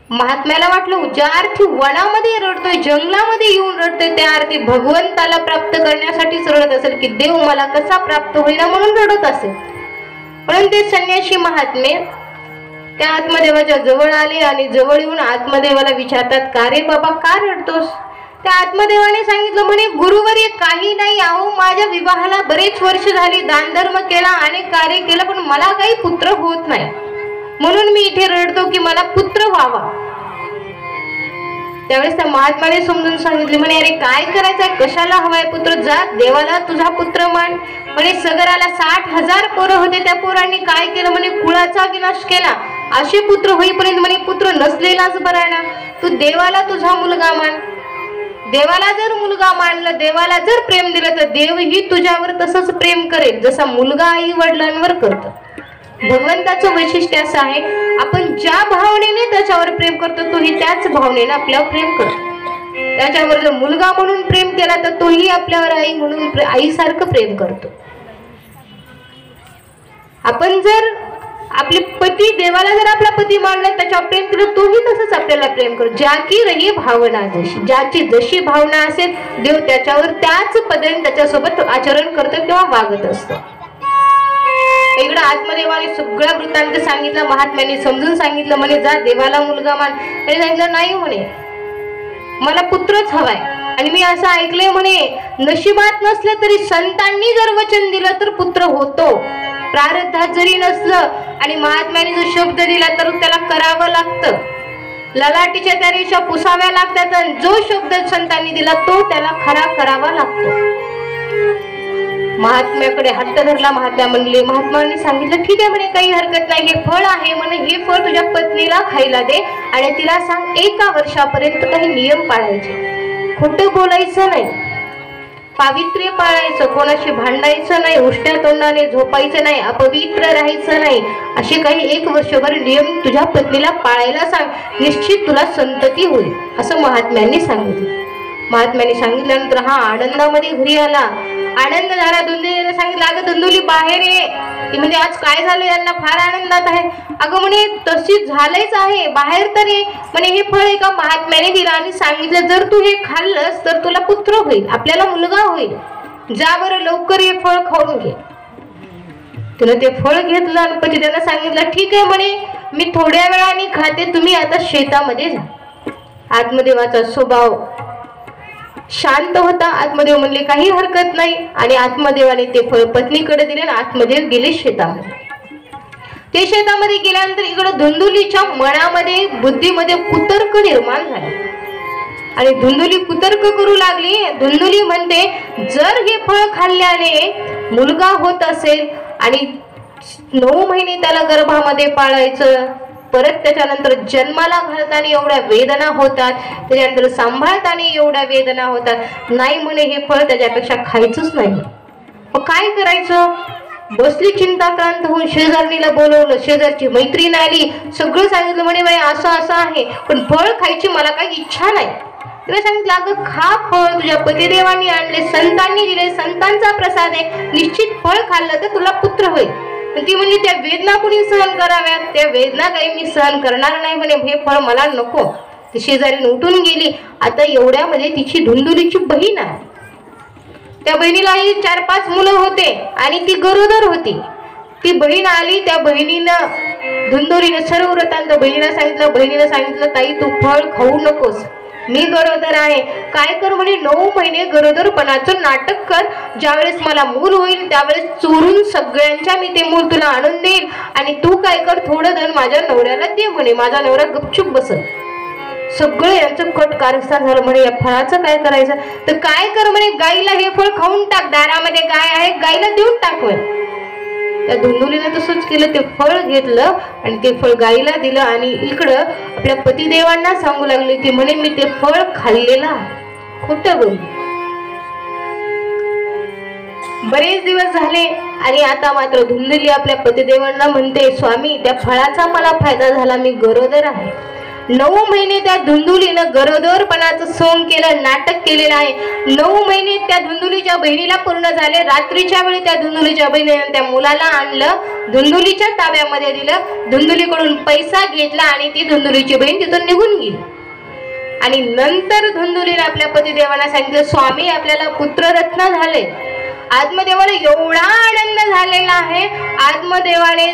महात्म्याला वाटलं ज्या अर्थी वनामध्ये रडतोय, जंगलामध्ये येऊन रडतोय, त्या अर्थी भगवंताला प्राप्त करण्यासाठीच रडत असेल की देव मला कसा प्राप्त होईना म्हणून रडत असेल. म्हणून ते संन्यासी महात्मे त्या आत्मदेवाच्या जवळ आले आणि जवळ येऊन आत्मदेवाला विचारतात, का रे बाबा का रडतोस. त्या आत्मदेवाने सांगितलं, म्हणे गुरुवर्य काही नाही, अहो माझ्या विवाहाला बरेच वर्ष झाली, दानधर्म केला, अनेक कार्य केलं, पण मला काही पुत्र होत नाही, म्हणून मी इथे रडतो की मला पुत्र व्हावा. त्यावेळेस त्या महात्माने समजून सांगितले, म्हणे अरे काय करायचंय, कशाला हवाय पुत्र, जा देवाला तुझा पुत्र मान. म्हणे सगराला 60,000 पोरं होते, त्या पोरांनी काय केलं, म्हणे कुळाचा विनाश केला. असे पुत्र होईपर्यंत म्हणे पुत्र नसलेलाच बरा ना, तू देवाला तुझा मुलगा मान. देवाला जर मुलगा मानलं, देवाला जर प्रेम दिलं तर देवही तुझ्यावर तसंच प्रेम करेल जसा मुलगा आई वडिलांवर करतो. भगवंताचं वैशिष्ट्य असं आहे, आपण ज्या भावनेने त्याच्यावर प्रेम करतो तोही त्याच भावनेने आपल्यावर प्रेम करतो. त्याच्यावर जर मुलगा म्हणून प्रेम केला तर तोही आपल्यावर आई म्हणून आईसारखं प्रेम करतो. आपण जर आपले पती, देवाला जर आपला पती मानला, त्याच्यावर प्रेम केलं, तोही तसंच आपल्याला प्रेम करतो. ज्याची रही भावना जशी, ज्याची जशी भावना असेल देव त्याच्यावर त्याच पद्धतीने त्याच्यासोबत आचरण करतो किंवा वागत असतो. इकडे आत्मदेवाने सगळा वृत्तांत सांगितलं, महात्म्याने समजून सांगितलं, म्हणे जा देवाला मुलगा मान. त्याने सांगितलं नाही, म्हणे मला पुत्रच हवाय. आणि मी असं ऐकलंय, म्हणे नशिबात नसलं तरी संतांनी जर वचन दिलं तर पुत्र होतो, प्रारब्धात जरी नसलं आणि महात्म्याने जर शब्द दिला तर त्याला करावं लागतं. ललाटीच्या त्या रेषा पुसाव्या लागतात आणि जो शब्द संतांनी दिला तो त्याला खरा करावा लागतो. महात्म्याकडे हट्ट धरला. महात्मांनी सांगितलं ठीक आहे म्हणे, काही हरकत नाही, हे फळ आहे म्हणे, हे फळ तुझ्या पत्नीला खायला दे आणि तिला सांग 1 वर्षापर्यंत काही नियम पाळायचे, खोटं बोलायचं नाही, पावित्र्य पाळायचं, कोणाशी भांडायचं नाही, उष्ट्या तोंडाने झोपायचं नाही, अपवित्र राहायचं नाही, असे काही 1 वर्षभर नियम तुझ्या पत्नीला पाळायला सांग, निश्चित तुला संतती होईल, असं महात्म्यांनी सांगितलं. महात्म्यांनी सांगितल्यानंतर हा आनंदामध्ये घरी आला. आनंद झाला. धुंदुलीने सांगितलं अगं धुंदुली बाहेर ये. ती म्हणजे आज काय झालं, यांना फार आनंदात आहे. अगं म्हणे तशी झालंच आहे, बाहेर तर ये म्हणे. हे फळ एका महात्म्याने दिलं आणि सांगितलं जर तू हे खाल्लंस तर तुला पुत्र होईल, आपल्याला मुलगा होईल, जा बरं लवकर हे फळ खाऊन घे. तिनं ते फळ घेतलं आणि पती त्यांना सांगितलं ठीक आहे म्हणे, मी थोड्या वेळाने खाते, तुम्ही आता शेतामध्ये जा. आत्मदेवाचा स्वभाव शांत होता. आत्मदेव म्हणले काही हरकत नाही आणि आत्मदेवाने ते फळ पत्नीकडे दिले आणि आत्मदेव गेले शेतामध्ये. ते शेतामध्ये गेल्यानंतर इकडे धुंदुलीच्या मनामध्ये बुद्धीमध्ये कुतर्क निर्माण झाले आणि धुंदुली कुतर्क करू लागली. धुंदुली म्हणते जर हे फळ खाल्ल्याने मुलगा होत असेल आणि 9 महिने त्याला गर्भामध्ये पाळायचं, परत त्याच्यानंतर जन्माला घालताना एवढ्या वेदना होतात, त्याच्यानंतर सांभाळताना एवढ्या वेदना होतात, नाही म्हणे हे फळ त्याच्यापेक्षा खायचंच नाही. मग काय करायचं? बसली चिंताक्रांत होऊन शेजारणीला बोलवलं. शेजारची मैत्रीण आली, सगळं सांगितलं म्हणे बाई असं असं आहे पण फळ खायची मला काही इच्छा नाही. तिला सांगितलं अगं खा फळ, तुझ्या पतिदेवांनी आणले, संतांनी दिले, संतांचा प्रसाद आहे, निश्चित फळ खाल्लं तर तुला पुत्र होईल. ती म्हणजे त्या वेदना कुणी सहन कराव्यात, त्या वेदना काही मी सहन करणार नाही म्हणे, हे फळ मला नको. ती शेजारी उठून गेली. आता एवढ्यामध्ये तिची धुंदुलीची बहीण आहे. त्या बहिणीलाही 4-5 मुलं होते आणि ती गरोदर होती. ती बहीण आली. त्या बहिणीनं धुंदुलीने सर्व वृत्तांत बहिणीला सांगितलं. बहिणीनं सांगितलं ताई तू फळ खाऊ नकोस, मी गरोदर आहे. काय कर म्हणे 9 महिने गरोदरपणाचं नाटक कर, ज्यावेळेस मला मूल होईल त्यावेळेस चोरून सगळ्यांच्या मी ते मूल तुला आणून देईल आणि तू काय कर थोडं धन माझ्या नवऱ्याला दे म्हणे, माझा नवरा गपचूप बसल. सगळं यांचं कट कारस्थान झालं. म्हणे या फळाचं काय करायचं? तर काय कर म्हणे गाईला हे फळ खाऊन टाक, दारामध्ये गाय आहे गाईला देऊन टाक म्हणे. त्या धुंदुलीने तसंच केलं. ते फळ घेतलं आणि ते फळ गाईला दिलं आणि इकडं आपल्या पतिदेवांना सांगू लागले की म्हणे मी ते फळ खाल्लेलं आहे. खोटं बोल. बरेच दिवस झाले आणि आता मात्र धुंदुली आपल्या पतिदेवांना म्हणते स्वामी त्या फळाचा मला फायदा झाला, मी गरोदर आहे. 9 महिने त्या धुंदुलीनं गरोदरपणाचं सोंग केलं, नाटक केलेलं आहे. 9 महिने त्या धुंदुलीच्या बहिणीला पूर्ण झाले. रात्रीच्या वेळी त्या धुंदुलीच्या बहिणीने त्या मुलाला आणलं, धुंदुलीच्या ताब्यामध्ये दिलं, धुंदुलीकडून पैसा घेतला आणि ती धुंदुलीची बहीण तिथून निघून गेली. आणि नंतर धुंदुलीने आपल्या पतिदेवांना सांगितलं स्वामी आपल्याला पुत्ररत्न झाले. आत्मदेवाला एवढा आनंद झालेला आहे. आत्मदेवाने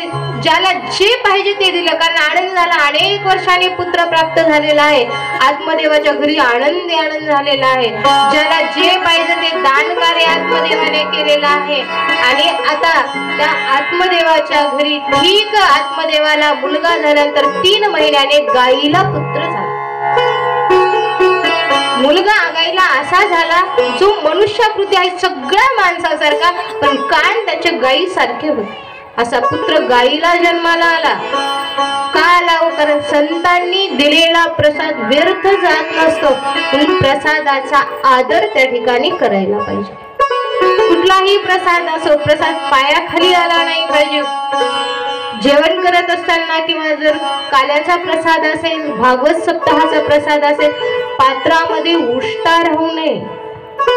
ज्याला जे पाहिजे ते दिलं, कारण आनंद झाला. अनेक वर्षांनी पुत्र प्राप्त झालेला आहे. आत्मदेवाच्या घरी आनंद झालेला आहे. ज्याला जे पाहिजे ते दान कार्य आत्मदेवाने केलेलं आहे. आणि आता त्या आत्मदेवाच्या घरी ठीक आत्मदेवाला मुलगा झाल्यानंतर 3 महिन्याने गाईला पुत्र झाला. मुलगा गाईला असा झाला जो मनुष्याकृती आहे, सगळ्या माणसासारखा, पण कान त्याच्या गायीसारखे होते. असा पुत्र गाईला जन्माला आला. का आला? कारण संतांनी दिलेला प्रसाद व्यर्थ जात नसतो, म्हणून प्रसादाचा आदर त्या ठिकाणी करायला पाहिजे. कुठलाही प्रसाद असो, प्रसाद पायाखाली आला नाही पाहिजे. जेवण करत असताना किंवा जर काल्याचा प्रसाद असेल, भागवत सप्ताहाचा प्रसाद असेल, पात्रामध्ये उष्टा राहू नये,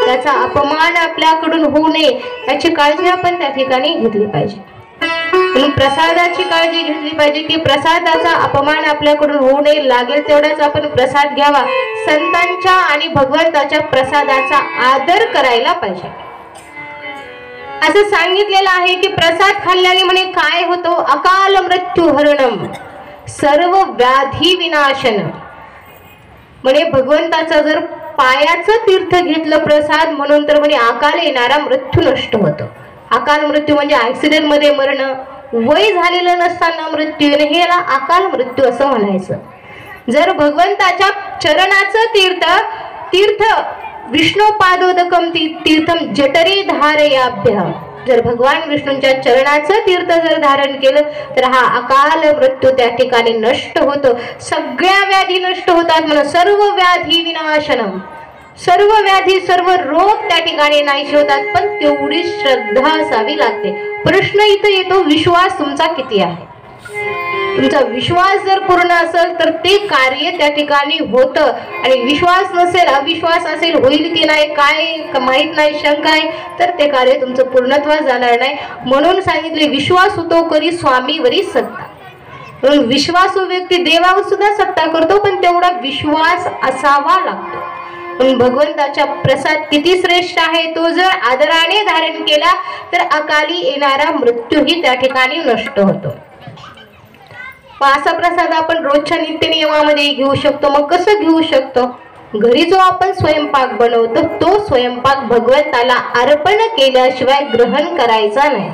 त्याचा अपमान आपल्याकडून होऊ नये याची काळजी आपण त्या ठिकाणी घेतली पाहिजे. म्हणून प्रसादाची काळजी घेतली पाहिजे की प्रसादाचा अपमान आपल्याकडून होऊ नये. लागेल तेवढाच आपण प्रसाद घ्यावा. संतांच्या आणि भगवंताच्या प्रसादाचा आदर करायला पाहिजे. असं सांगितलेलं आहे की प्रसाद खाल्ल्याने म्हणे काय होतो? अकाल मृत्यू हरणम सर्व व्याधी विनाशन. म्हणे भगवंताचा जर पायाचं तीर्थ घेतलं प्रसाद म्हणून तर म्हणे अकाल येणारा मृत्यू नष्ट होतो. अकाल मृत्यू म्हणजे ऍक्सिडेंट मध्ये मरण, वय झालेलं नसताना मृत्यू येणे, हे याला अकाल मृत्यू असं म्हणायचं. जर भगवंताच्या चरणाचं तीर्थ विष्णुपादोदकम तीर्थम जठरी धारयाभ्य, जर भगवान विष्णूंच्या चरणाचं तीर्थ जर धारण केलं तर हा अकाल मृत्यू त्या ठिकाणी नष्ट होतो. सगळ्या व्याधी नष्ट होतात म्हणून सर्व व्याधी विनाशनम, सर्व व्याधी सर्व रोग त्या ठिकाणी नाहीसे होतात. पण तेवढी श्रद्धा असावी लागते. प्रश्न इथं येतो, विश्वास तुमचा किती आहे? तुमचा विश्वास जर पूर्ण असेल तर ते कार्य त्या ठिकाणी होतं. आणि विश्वास नसेल, अविश्वास असेल, होईल की नाही काय माहित नाही, शंका आहे, तर ते कार्य तुमचं पूर्णत्वास जाणार नाही. म्हणून सांगितले विश्वास होतो करी स्वामीवरी सत्ता. म्हणून विश्वासू व्यक्ती देवावर सुद्धा सत्ता करतो, पण तेवढा विश्वास असावा लागतो. म्हणून भगवंताचा प्रसाद किती श्रेष्ठ आहे, तो जर आदराने धारण केला तर अकाली येणारा मृत्यूही त्या ठिकाणी नष्ट होतो. असा प्रसाद आपण रोजच्या नित्य नियमामध्ये घेऊ शकतो. मग कसं घेऊ शकतो? घरी जो आपण स्वयंपाक बनवतो तो स्वयंपाक भगवंताला अर्पण केल्याशिवाय ग्रहण करायचा नाही.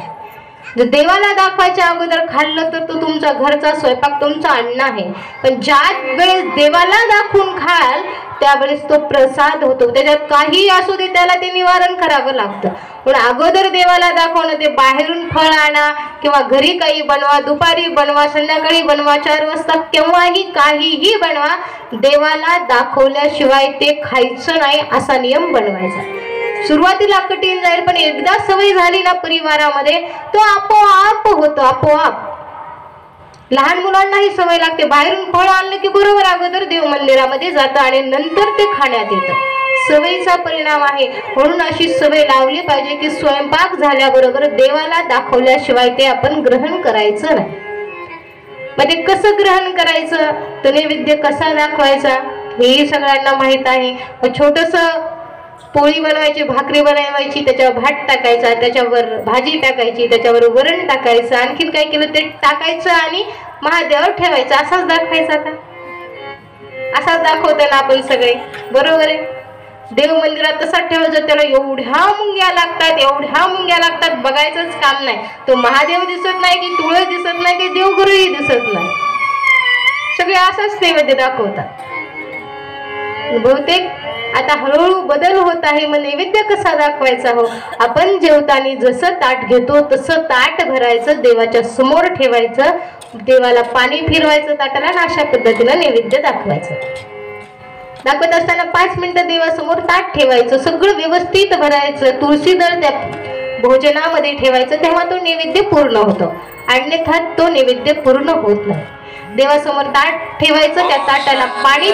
जर देवाला दाखवायच्या अगोदर खाल्लं तर तो तुमचा घरचा स्वयंपाक, तुमचा अन्न आहे. पण ज्या वेळेस देवाला दाखवून खाल त्यावेळेस तो प्रसाद होतो. त्याच्यात काही असू दे त्याला ते निवारण करावं लागतं. पण अगोदर देवाला दाखवणं, ते बाहेरून फळ आणा किंवा घरी काही बनवा, दुपारी बनवा, संध्याकाळी बनवा, 4 वाजता केव्हाही काहीही बनवा, देवाला दाखवल्याशिवाय ते खायचं नाही असा नियम बनवायचा. सुरुवातीला कठीण जाईल, पण एकदा सवय झाली ना परिवारामध्ये तो आपोआप होतो. आपोआप लहान मुलांनाही सवय लागते. बाहेरून फळ आणलं की बरोबर अगोदर देव मंदिरामध्ये जातं आणि नंतर ते खाण्यात येतं. सवयीचा परिणाम आहे. म्हणून अशी सवय लावली पाहिजे की स्वयंपाक झाल्याबरोबर देवाला दाखवल्याशिवाय ते आपण ग्रहण करायचं नाही. मग ते कसं ग्रहण करायचं, तो नैवेद्य कसा दाखवायचा हेही सगळ्यांना माहित आहे. छोटस पोळी बनवायची, भाकरी बनवायची, त्याच्यावर भात टाकायचा, त्याच्यावर भाजी टाकायची, त्याच्यावर वरण टाकायचं, आणखीन काय केलं ते टाकायचं आणि महादेवावर ठेवायचं. असाच दाखवायचा का? असाच दाखवतो ना आपण सगळे, बरोबर आहे. देव मंदिरात तसाच ठेवायचं. त्याला एवढ्या मुंग्या लागतात, एवढ्या मुंग्या लागतात, बघायचंच काम नाही. तो महादेव दिसत नाही, की तुळस दिसत नाही, की देवघरही दिसत नाही. सगळे असाच नैवेद्य दाखवतात. बहुतेक आता हळूहळू बदल होत आहे. मग नैवेद्य कसा दाखवायचा? हो, आपण जेवताना जसं ताट घेतो तसं ताट भरायचं, देवाच्या समोर ठेवायचं, देवाला पाणी फिरवायचं ताटाला, आणि अशा पद्धतीनं नैवेद्य दाखवायचं. दाखवत असताना 5 मिनिटं देवासमोर ताट ठेवायचं, सगळं व्यवस्थित भरायचं, तुळशीदळ त्या भोजनामध्ये ठेवायचं, तेव्हा तो नैवेद्य पूर्ण होतो. अन्यथा तो नैवेद्य पूर्ण होत नाही. देवासमोर ताट ठेवायचं, त्या ताटाला पाणी